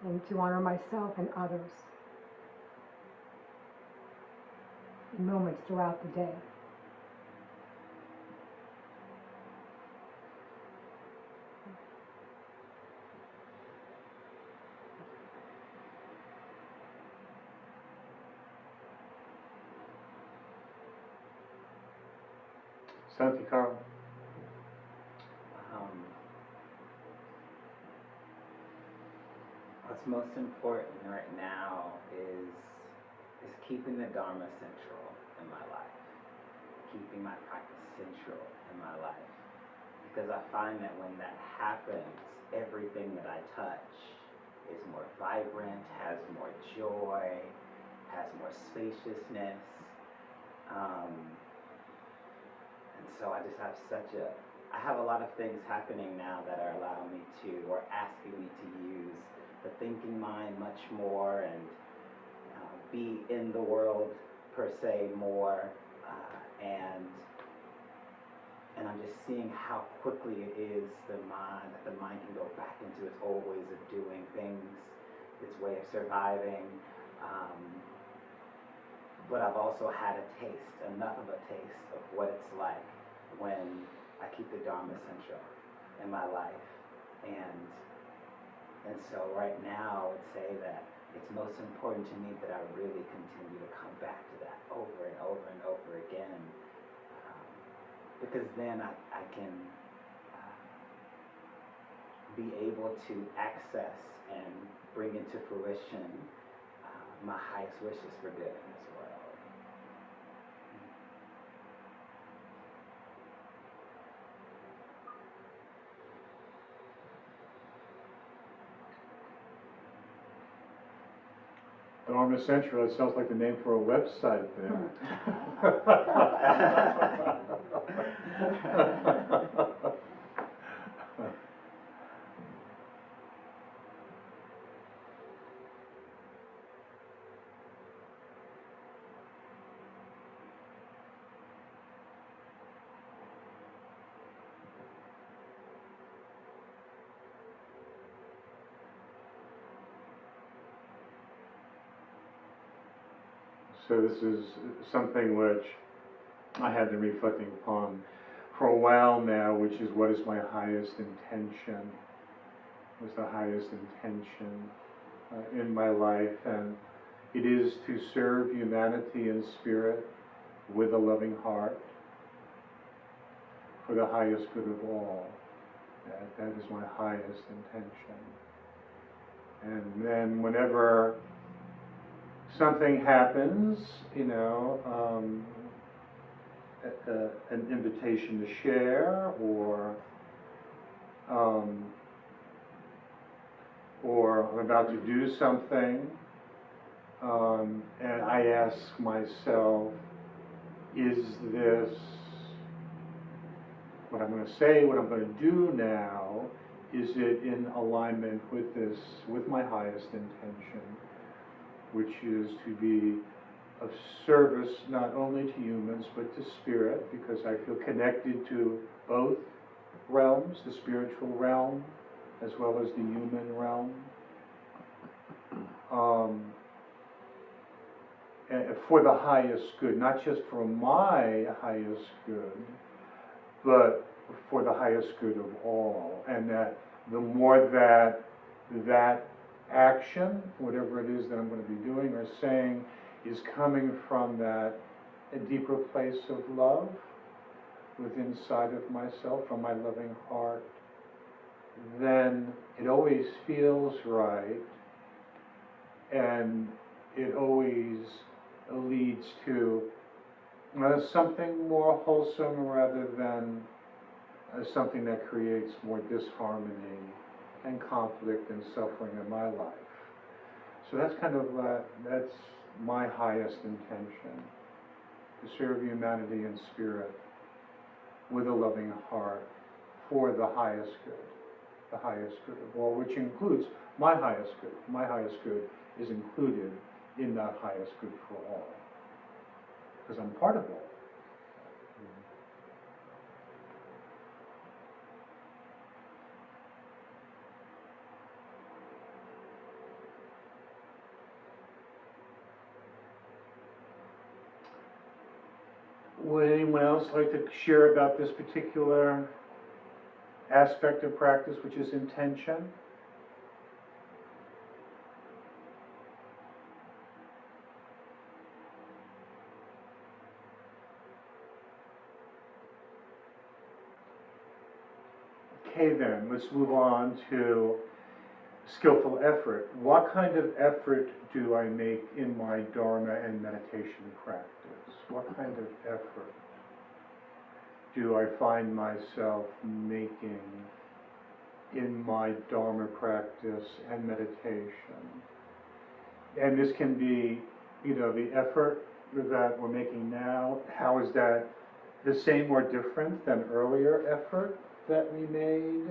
and to honor myself and others in moments throughout the day. Santi Carl. What's most important right now is keeping the Dharma central in my life, keeping my practice central in my life. Because I find that when that happens, everything that I touch is more vibrant, has more joy, has more spaciousness. And so I just have I have a lot of things happening now that are allowing me to, or asking me to use the thinking mind much more and be in the world per se more, and I'm just seeing how quickly it is the mind can go back into its old ways of doing things, its way of surviving. But I've also had enough of a taste of what it's like when I keep the Dharma central in my life. And so right now I would say that it's most important to me that I really continue to come back to that over and over and over again, because then I can be able to access and bring into fruition my highest wishes for good in this world. Dharma Central, it sounds like the name for a website there. So this is something which I have been reflecting upon for a while now, which is what is my highest intention? What's the highest intention in my life? And it is to serve humanity in spirit with a loving heart for the highest good of all. That is my highest intention. And then whenever something happens, an invitation to share, or I'm about to do something, and I ask myself, is this what I'm going to say, what I'm going to do now, is it in alignment with my highest intention, which is to be of service not only to humans but to spirit, because I feel connected to both realms, the spiritual realm as well as the human realm. for the highest good, not just for my highest good, but for the highest good of all. And that the more that action, whatever it is that I'm going to be doing or saying, is coming from a deeper place of love within inside of myself, from my loving heart, then it always feels right, and it always leads to something more wholesome rather than something that creates more disharmony and conflict and suffering in my life. So that's kind of, that's my highest intention, to serve humanity in spirit with a loving heart for the highest good of all, which includes my highest good. My highest good is included in that highest good for all, because I'm part of all. Would anyone else like to share about this particular aspect of practice, which is intention? Okay then, let's move on to skillful effort. What kind of effort do I make in my Dharma and meditation practice? What kind of effort do I find myself making in my Dharma practice and meditation? And this can be, the effort that we're making now. How is that the same or different than earlier effort that we made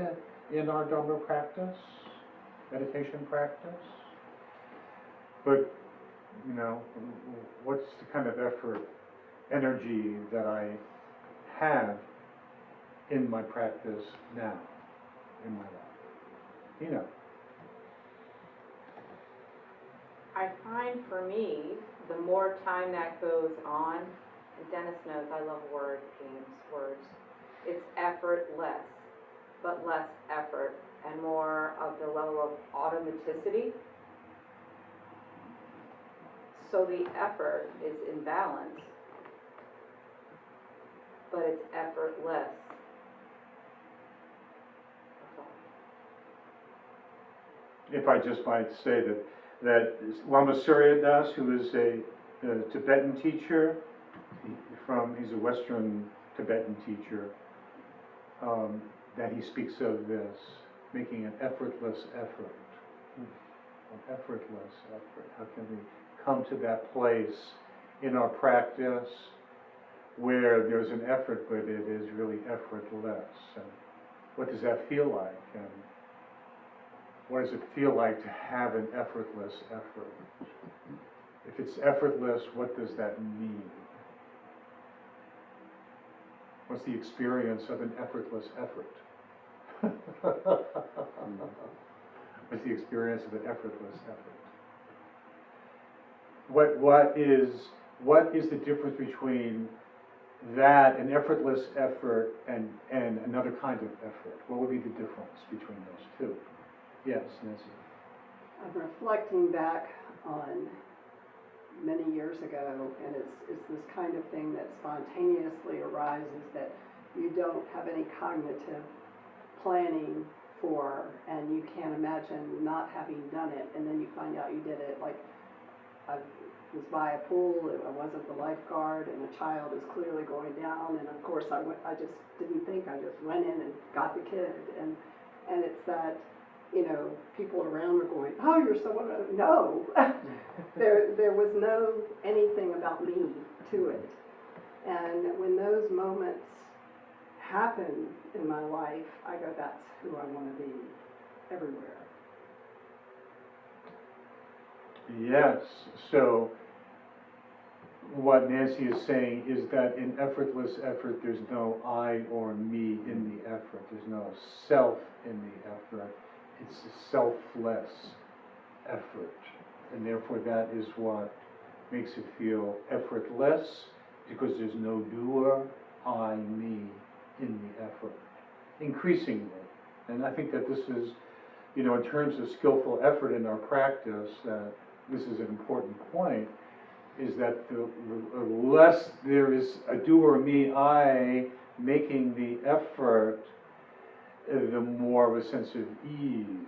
in our Dharma practice, meditation practice? But, what's the kind of effort, energy that I have in my practice now, in my life? I find for me, the more time that goes on, and Dennis knows I love word games, words, it's effortless, but less effort and more of the level of automaticity. So the effort is in balance, but it's effortless. If I just might say that Lama Surya Das, who is a Tibetan teacher, he's a Western Tibetan teacher, that he speaks of this, making an effortless effort. An effortless effort. How can we come to that place in our practice where there's an effort, but it is really effortless? And what does that feel like? And what does it feel like to have an effortless effort? If it's effortless, what does that mean? What's the experience of an effortless effort? What's the experience of an effortless effort? What is the difference between that, an effortless effort, and another kind of effort? What would be the difference between those two? Yes, Nancy. I'm reflecting back on many years ago, and it's this kind of thing that spontaneously arises that you don't have any cognitive planning for, and you can't imagine not having done it, and then you find out you did it. Like, I was by a pool, I wasn't the lifeguard, and a child is clearly going down, and of course I just didn't think, I just went in and got the kid, and it's that, people around are going, oh, you're so wonderful. No, there was no anything about me to it. And when those moments happen in my life, I go, that's who I want to be everywhere. Yes, so what Nancy is saying is that in effortless effort, there's no I or me in the effort. There's no self in the effort. It's a selfless effort. And therefore that is what makes it feel effortless because there's no doer, I, me in the effort, increasingly. And I think that this is, in terms of skillful effort in our practice, this is an important point, is that the less there is a doer, me, I making the effort, the more of a sense of ease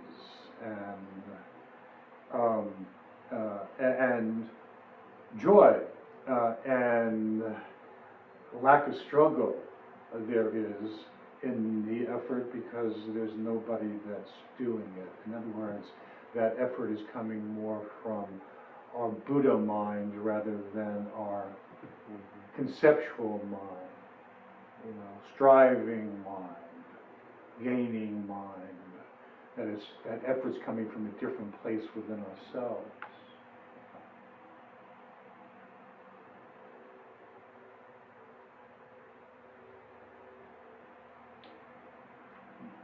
and joy and lack of struggle there is in the effort, because there's nobody that's doing it. In other words, that effort is coming more from our Buddha mind rather than our conceptual mind, striving mind, gaining mind. That effort's coming from a different place within ourselves.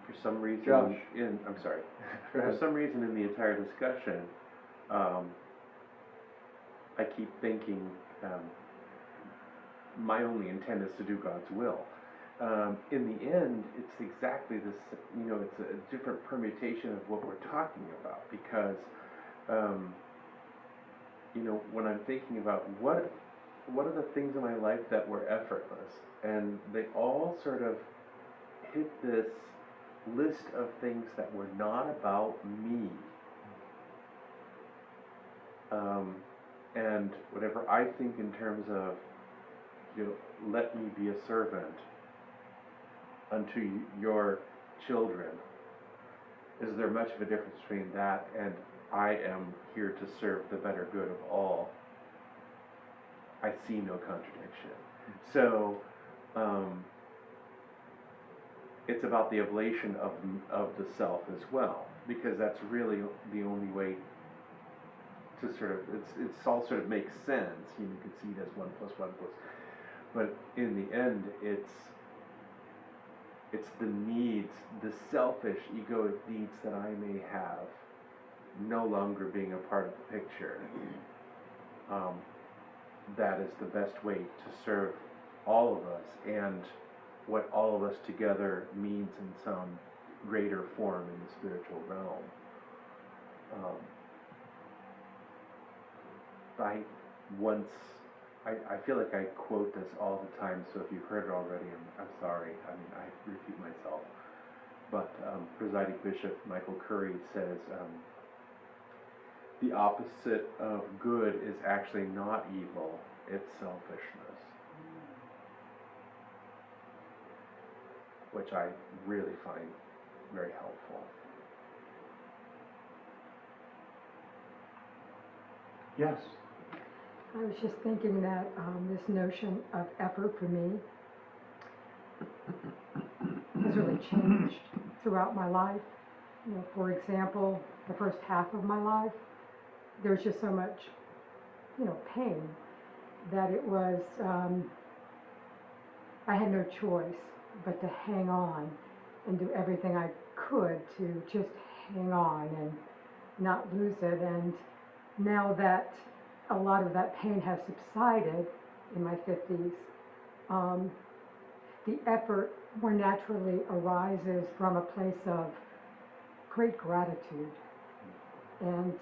For some reason, Josh. I'm sorry. For some reason in the entire discussion, I keep thinking my only intent is to do God's will. In the end, it's exactly this, it's a different permutation of what we're talking about, because, when I'm thinking about what are the things in my life that were effortless, and they all sort of hit this list of things that were not about me. And whatever I think in terms of, let me be a servant unto your children, is there much of a difference between that and I am here to serve the better good of all? I see no contradiction. So, it's about the ablation of the self as well, because that's really the only way to sort of, it's all sort of makes sense. You can see it as 1 + 1 +, but in the end, it's the needs, the selfish, egoic needs that I may have, no longer being a part of the picture. That is the best way to serve all of us, and what all of us together means in some greater form in the spiritual realm. I feel like I quote this all the time, so if you've heard it already, I'm sorry. I repeat myself. But Presiding Bishop Michael Curry says, the opposite of good is actually not evil, it's selfishness. Which I really find very helpful. Yes. I was just thinking that this notion of effort for me has really changed throughout my life. For example, the first half of my life, there was just so much, pain that it was, I had no choice but to hang on and do everything I could to just hang on and not lose it. And now that a lot of that pain has subsided in my 50s, the effort more naturally arises from a place of great gratitude. And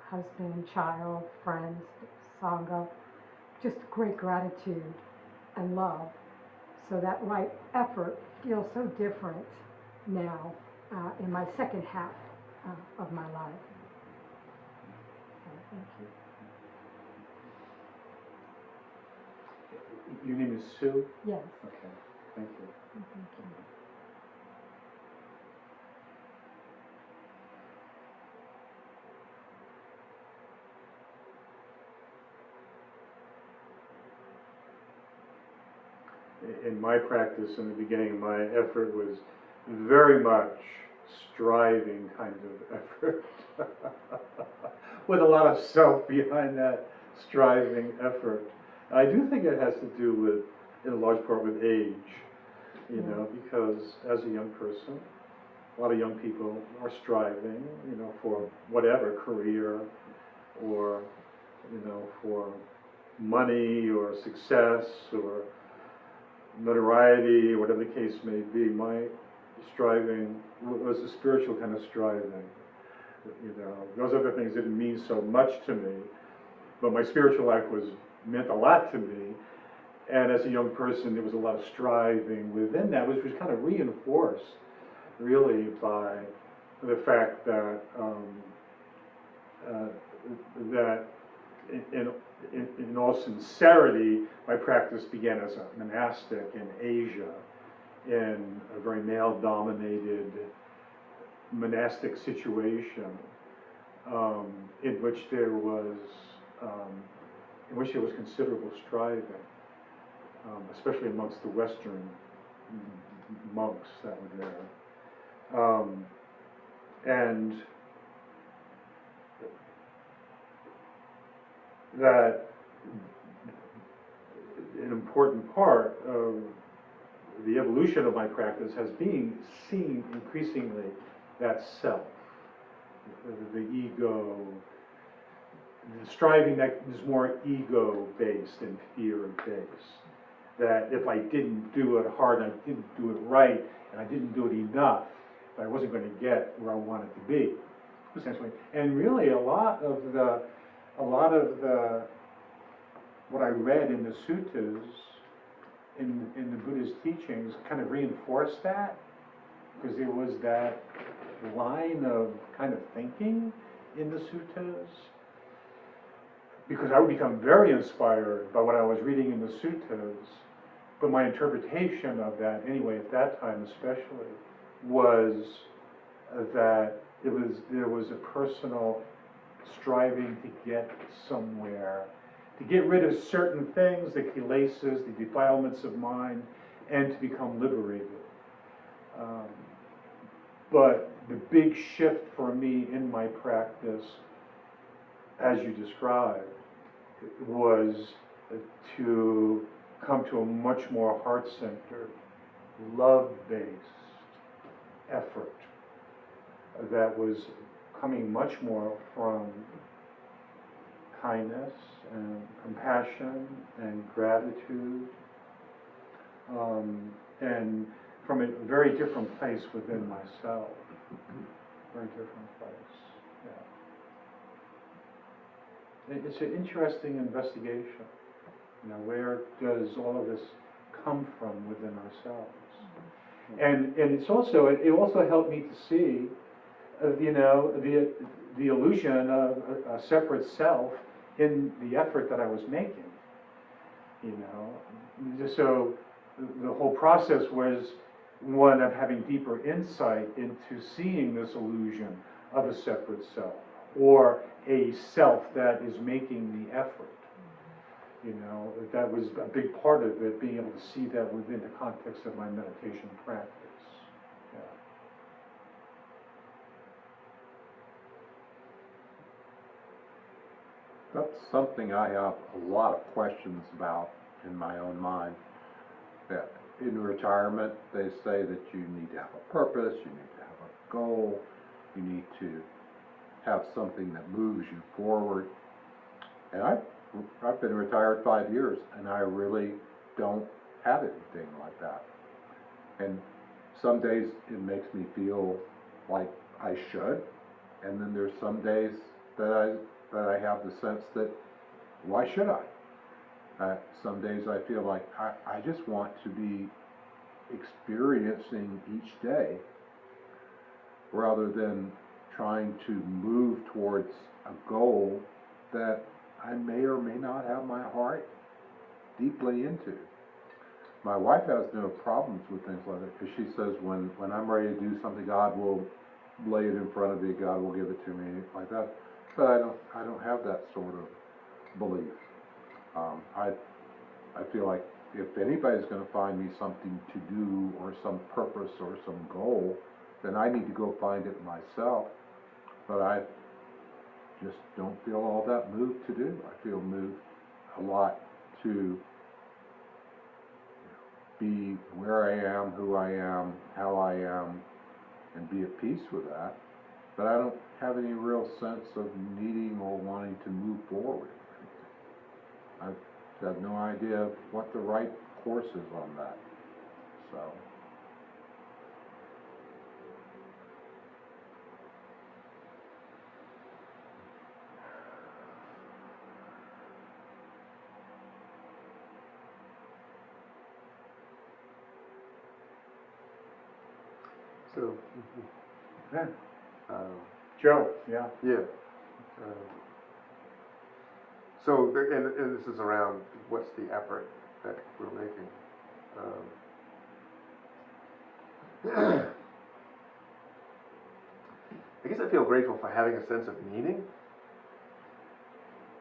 husband, child, friends, sangha, just great gratitude and love. So that right effort feels so different now in my second half of my life. Thank you. Your name is Sue? Yes. Okay, thank you. Thank you. In my practice in the beginning, my effort was very much striving kind of effort with a lot of self behind that striving effort. I do think it has to do with, in a large part, with age, because as a young person, a lot of young people are striving, for whatever career or for money or success or notoriety, whatever the case may be. My striving was a spiritual kind of striving. Those other things didn't mean so much to me, but my spiritual life meant a lot to me. And as a young person, there was a lot of striving within that, which was kind of reinforced, really, by the fact that that in all sincerity, my practice began as a monastic in Asia, in a very male-dominated monastic situation, in which there was considerable striving, especially amongst the Western monks that were there, and that an important part of the evolution of my practice has been seeing increasingly that self, the ego, the striving that is more ego-based and fear-based. That if I didn't do it hard, I didn't do it right, and I didn't do it enough, I wasn't going to get where I wanted to be, essentially. And really, a lot of the what I read in the suttas, in the Buddha's teachings, kind of reinforced that, because there was that line of kind of thinking in the suttas. Because I would become very inspired by what I was reading in the suttas, but my interpretation of that, anyway, at that time especially, was that there was a personal striving to get somewhere, to get rid of certain things, the kilesas, the defilements of mind, and to become liberated. But the big shift for me in my practice, as you described, was to come to a much more heart-centered, love-based effort that was coming much more from kindness and compassion and gratitude, and from a very different place within myself. Very different place. Yeah. It's an interesting investigation. Where does all of this come from within ourselves? And it also helped me to see, the illusion of a separate self in the effort that I was making. So the whole process was one of having deeper insight into seeing this illusion of a separate self, or a self that is making the effort. That was a big part of it, being able to see that within the context of my meditation practice. Yeah. That's something I have a lot of questions about in my own mind. That in retirement, they say that you need to have a purpose, you need to have a goal, you need to have something that moves you forward. And I've been retired 5 years, and I really don't have anything like that. And some days it makes me feel like I should, and then there's some days that I have the sense that, why should I? Some days I feel like I just want to be experiencing each day, rather than trying to move towards a goal that I may or may not have my heart deeply into. My wife has no problems with things like that, because she says when I'm ready to do something, God will lay it in front of me, God will give it to me, like that. But I don't have that sort of belief. I feel like if anybody's going to find me something to do, or some purpose or some goal, then I need to go find it myself. But I just don't feel all that moved to do. I feel moved a lot to be where I am, who I am, how I am, and be at peace with that. But I don't have any real sense of needing or wanting to move forward. I've got no idea what the right course is on that, so. So, Yeah. um, Joe, yeah. yeah. So, and this is around what's the effort that we're making. I guess I feel grateful for having a sense of meaning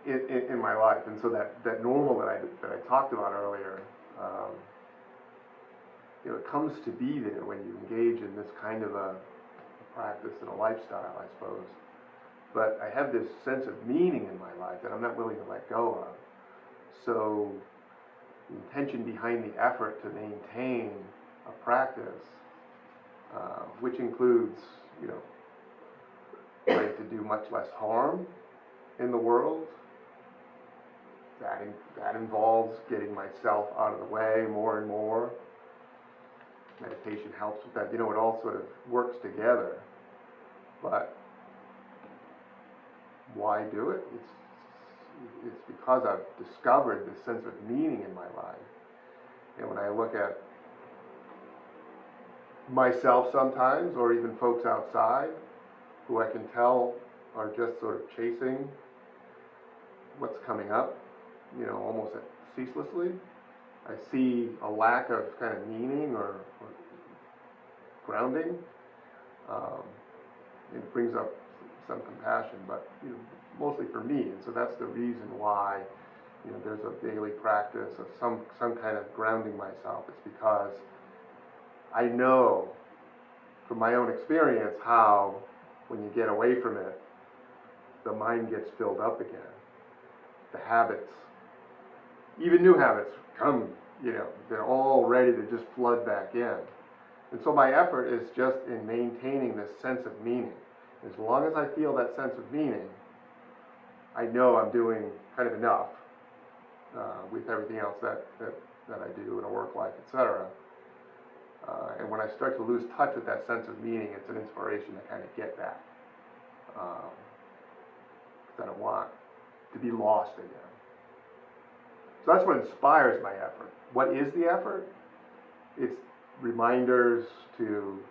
in my life, and so that normal that I talked about earlier, it comes to be there when you engage in this kind of a practice and a lifestyle, I suppose. But I have this sense of meaning in my life that I'm not willing to let go of. So the intention behind the effort to maintain a practice, which includes, trying to do much less harm in the world, that involves getting myself out of the way more and more. Meditation helps with that. It all sort of works together. But why do it? It's because I've discovered this sense of meaning in my life. And when I look at myself sometimes, or even folks outside, who I can tell are just sort of chasing what's coming up, almost ceaselessly, I see a lack of kind of meaning or grounding. It brings up some compassion, but mostly for me. And so that's the reason why there's a daily practice of some kind of grounding myself. It's because I know from my own experience how when you get away from it, the mind gets filled up again. The habits, even new habits, come, they're all ready to just flood back in. And so my effort is just in maintaining this sense of meaning. As long as I feel that sense of meaning, I know I'm doing kind of enough with everything else that I do in a work life, etc. And when I start to lose touch with that sense of meaning, it's an inspiration to kind of get that. I don't want to be lost again. So that's what inspires my effort. What is the effort? It's reminders to,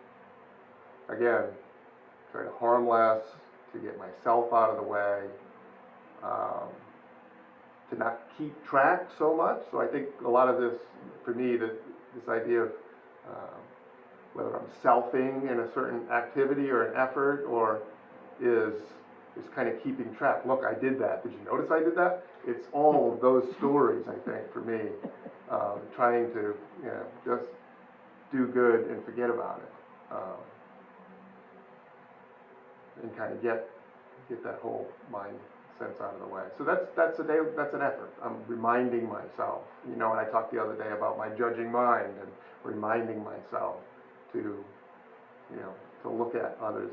again, try to harm less, to get myself out of the way, to not keep track so much. So I think a lot of this, for me, this idea of whether I'm selfing in a certain activity or an effort, or is kind of keeping track. Look, I did that. Did you notice I did that? It's all of those stories, I think, for me, trying to just do good and forget about it, and kind of get that whole mind sense out of the way. So that's an effort. I'm reminding myself. And I talked the other day about my judging mind and reminding myself to to look at others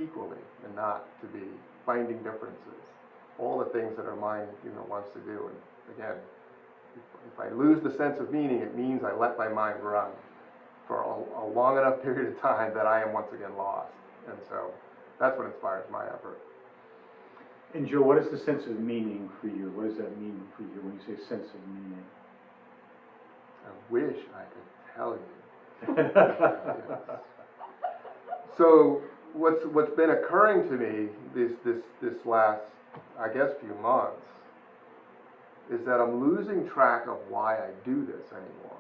equally and not to be finding differences. All the things that our mind wants to do. And again, if I lose the sense of meaning, it means I let my mind run for a long enough period of time that I am once again lost. And so that's what inspires my effort. And Joe, what is the sense of meaning for you? What does that mean for you when you say sense of meaning? I wish I could tell you. So what's been occurring to me this last, I guess, few months is that I'm losing track of why I do this anymore.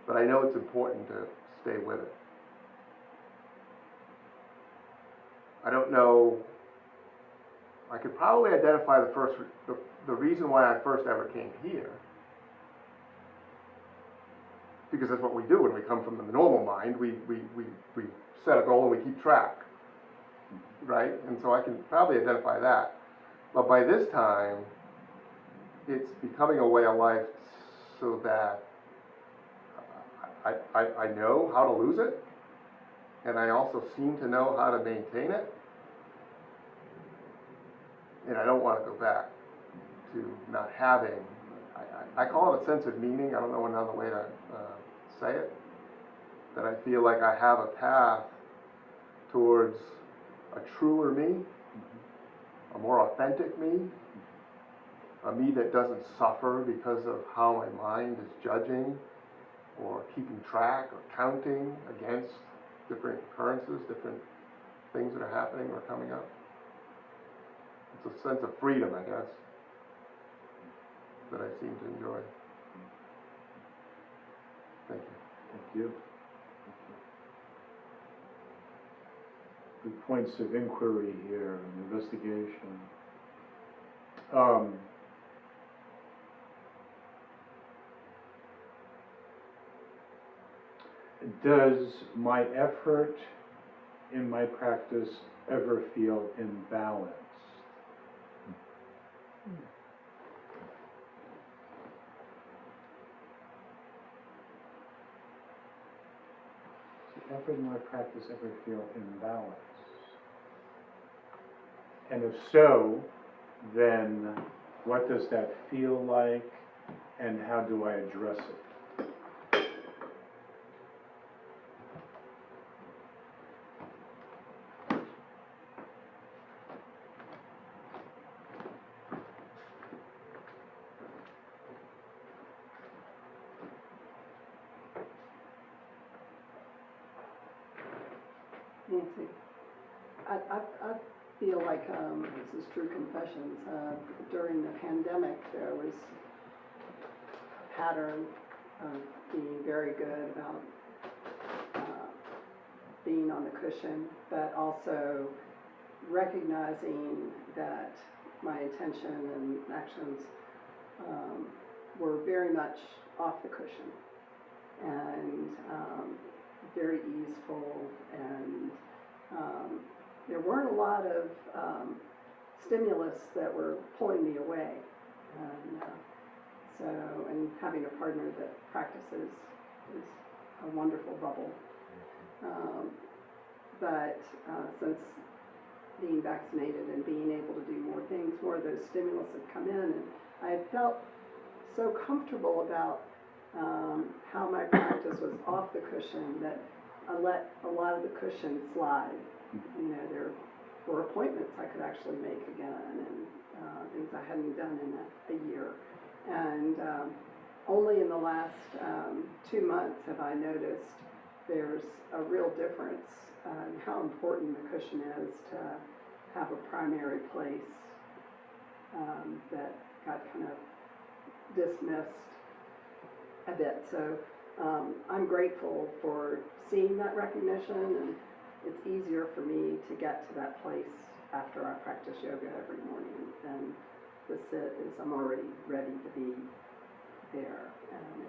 But I know it's important to stay with it. I don't know. I could probably identify the reason why I first ever came here, because that's what we do when we come from the normal mind. We set a goal and we keep track, right? And so I can probably identify that. But by this time, it's becoming a way of life so that I know how to lose it, and I also seem to know how to maintain it, and I don't want to go back. to not having, I call it a sense of meaning, I don't know another way to say it, that I feel like I have a path towards a truer me, a more authentic me, a me that doesn't suffer because of how my mind is judging or keeping track or counting against different occurrences, different things that are happening or coming up. It's a sense of freedom, I guess, that I seem to enjoy. Thank you. Thank you. Good points of inquiry here and investigation. Does my effort in my practice ever feel imbalanced? Does the effort in my practice ever feel imbalanced? And if so, then what does that feel like, and how do I address it? Nancy, I feel like this is true confessions. During the pandemic, there was a pattern of being very good about being on the cushion, but also recognizing that my intention and actions were very much off the cushion and very easeful, and there weren't a lot of stimulus that were pulling me away. And having a partner that practices is a wonderful bubble. But since being vaccinated and being able to do more things, more of those stimulus have come in, and I felt so comfortable about how my practice was off the cushion that I let a lot of the cushion slide. You know, there were appointments I could actually make again, and things I hadn't done in a year. And only in the last 2 months have I noticed there's a real difference in how important the cushion is to have a primary place that got kind of dismissed a bit. So I'm grateful for seeing that recognition, and it's easier for me to get to that place after I practice yoga every morning than the sit is I'm already ready to be there, and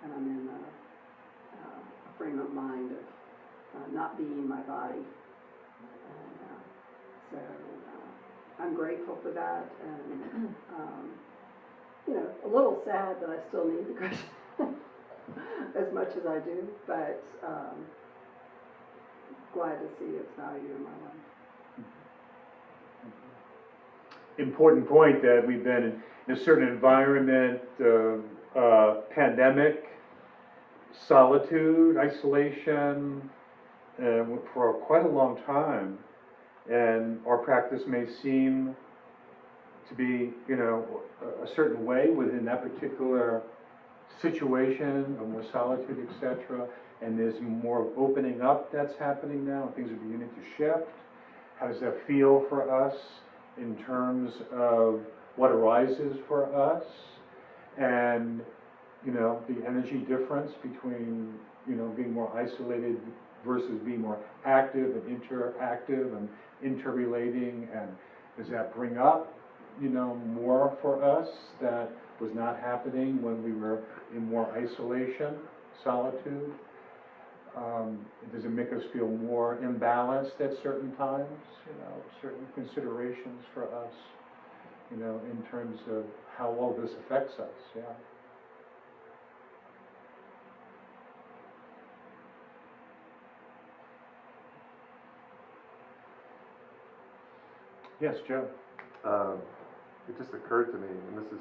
and I'm in a frame of mind of not being my body, and so I'm grateful for that, and you know, a little sad that I still need the cushion as much as I do, but glad to see its value in my life. Important point that we've been in a certain environment of pandemic, solitude, isolation, for quite a long time, and our practice may seem to be, you know, a certain way within that particular situation of more solitude, etc. And there's more opening up that's happening now. Things are beginning to shift. How does that feel for us in terms of what arises for us, and you know, the energy difference between, you know, being more isolated versus being more active and interactive and interrelating, and does that bring up, you know, more for us that was not happening when we were in more isolation, solitude? Does it make us feel more imbalanced at certain times? You know, certain considerations for us, you know, in terms of how all this affects us, yeah. Yes, Joe. it just occurred to me, and this is,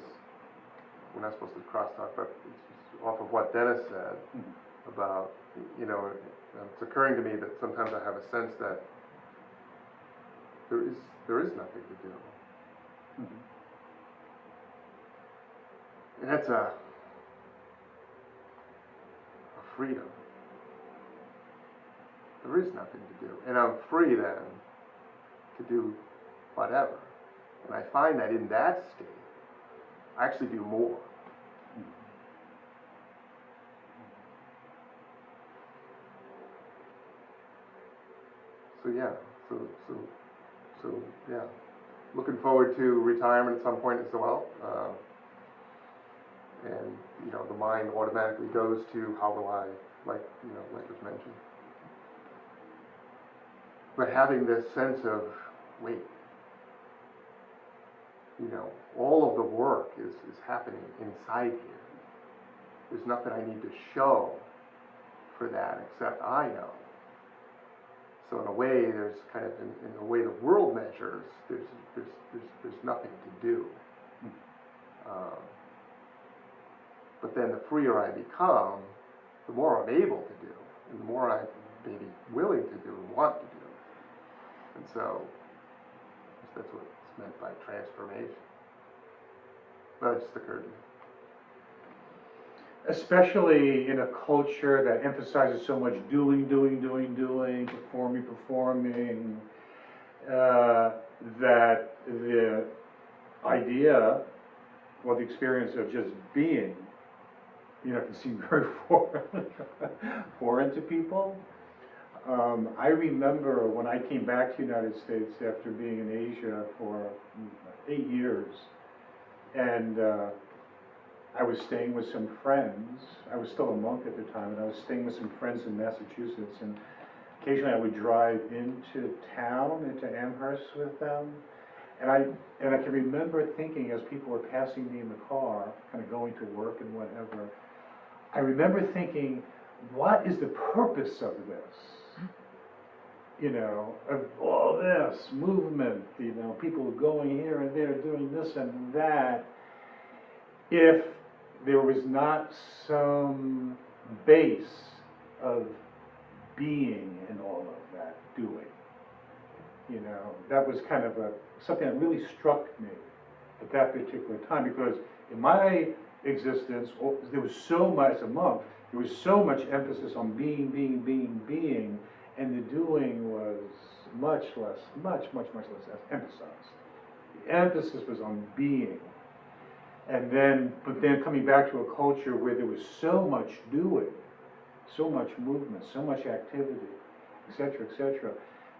we're not supposed to crosstalk, but it's just off of what Dennis said about, you know, it's occurring to me that sometimes I have a sense that there is nothing to do. And that's a freedom. There is nothing to do. And I'm free then to do whatever. And I find that in that state, I actually do more. So yeah, so yeah. Looking forward to retirement at some point as well. And you know, the mind automatically goes to how will I, like was mentioned. But having this sense of, wait, you know, all of the work is happening inside here. There's nothing I need to show for that except I know. So in a way, there's kind of, in the way the world measures, there's nothing to do. But then the freer I become, the more I'm able to do, and the more I may be willing to do and want to do. And so, that's what's meant by transformation. Well, it just occurred to me. Especially in a culture that emphasizes so much doing, performing, that the idea or the experience of just being, can seem very foreign to people. I remember when I came back to the United States after being in Asia for 8 years, and I was staying with some friends. I was still a monk at the time, and I was staying with some friends in Massachusetts, and occasionally I would drive into town, into Amherst with them, and I can remember thinking as people were passing me in the car, kind of going to work and whatever, I remember thinking, what is the purpose of this? Of all this movement, people going here and there, doing this and that, if there was not some base of being in all of that doing. That was kind of something that really struck me at that particular time, because in my existence, there was so much, as a monk, there was so much emphasis on being, and the doing was much less emphasized. The emphasis was on being. But then coming back to a culture where there was so much doing, so much movement, so much activity, etc.,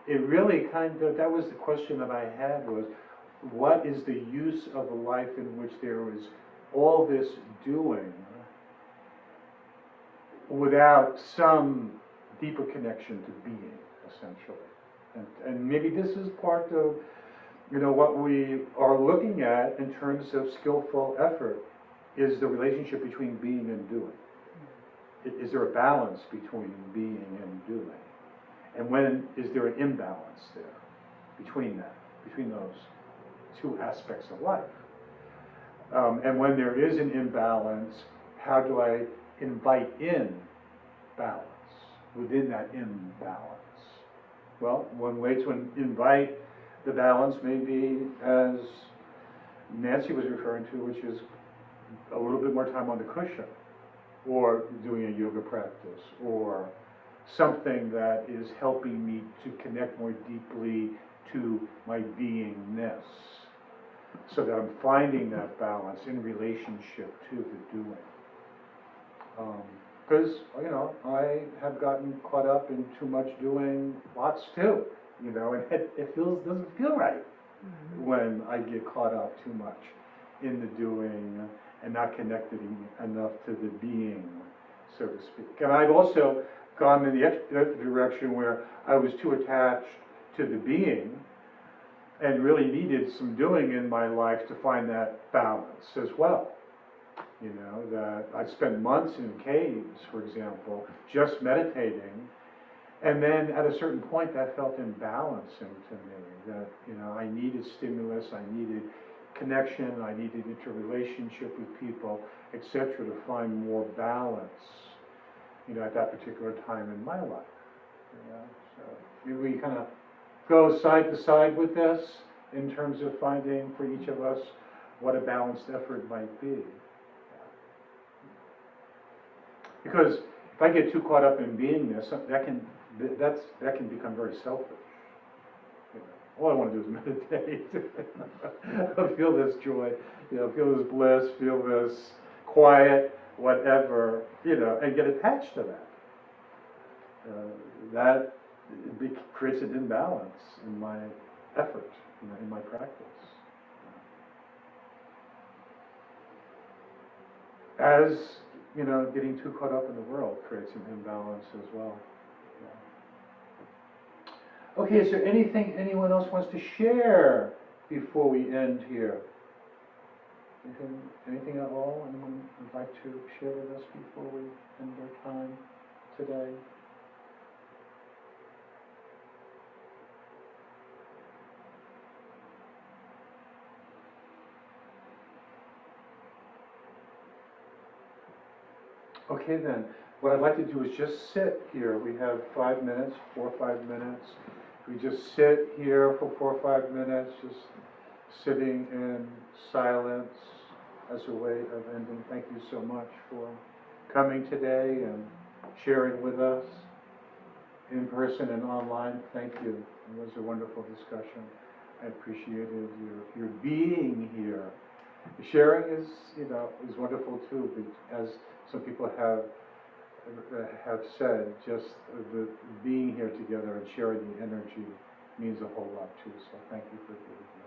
it really that was the question that I had, was, what is the use of a life in which there was all this doing without some deeper connection to being, essentially? And maybe this is part of what we are looking at in terms of skillful effort, is the relationship between being and doing. Is there a balance between being and doing? And when is there an imbalance there between those two aspects of life? And when there is an imbalance, how do I invite in balance within that imbalance? Well, one way to invite the balance may be, as Nancy was referring to, which is a little bit more time on the cushion, or doing a yoga practice, or something that is helping me to connect more deeply to my beingness, so that I'm finding that balance in relationship to the doing. Because, I have gotten caught up in too much doing lots too, and it doesn't feel right when I get caught up too much in the doing and not connected enough to the being, so to speak. And I've also gone in the other direction where I was too attached to the being and really needed some doing in my life to find that balance as well. That I spent months in caves, for example, just meditating, and then at a certain point that felt imbalancing to me, that I needed stimulus, I needed connection, I needed interrelationship with people, etc., to find more balance, at that particular time in my life. So maybe we kind of go side to side with this in terms of finding for each of us what a balanced effort might be. Because if I get too caught up in beingness, that can become very selfish. All I want to do is meditate. Feel this joy, feel this bliss, feel this quiet, whatever, and get attached to that. That creates an imbalance in my effort, in my practice. As getting too caught up in the world creates an imbalance as well. Okay, is there anything anyone else wants to share before we end here? Anything at all anyone would like to share with us before we end our time today? Okay then, what I'd like to do is just sit here. We have 5 minutes, 4 or 5 minutes. We just sit here for 4 or 5 minutes, just sitting in silence as a way of ending. Thank you so much for coming today and sharing with us in person and online. Thank you. It was a wonderful discussion. I appreciated your being here. Sharing is wonderful too, as some people have said, just the being here together and sharing the energy means a whole lot too. So thank you for being here.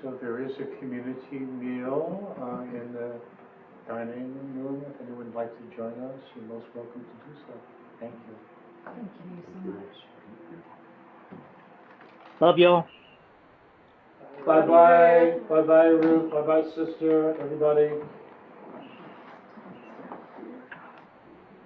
So there is a community meal in the dining room. If anyone would like to join us, you're most welcome to do so. Thank you. Thank you so much. Love y'all. Bye-bye. Bye-bye, Ruth. Bye-bye, sister, everybody.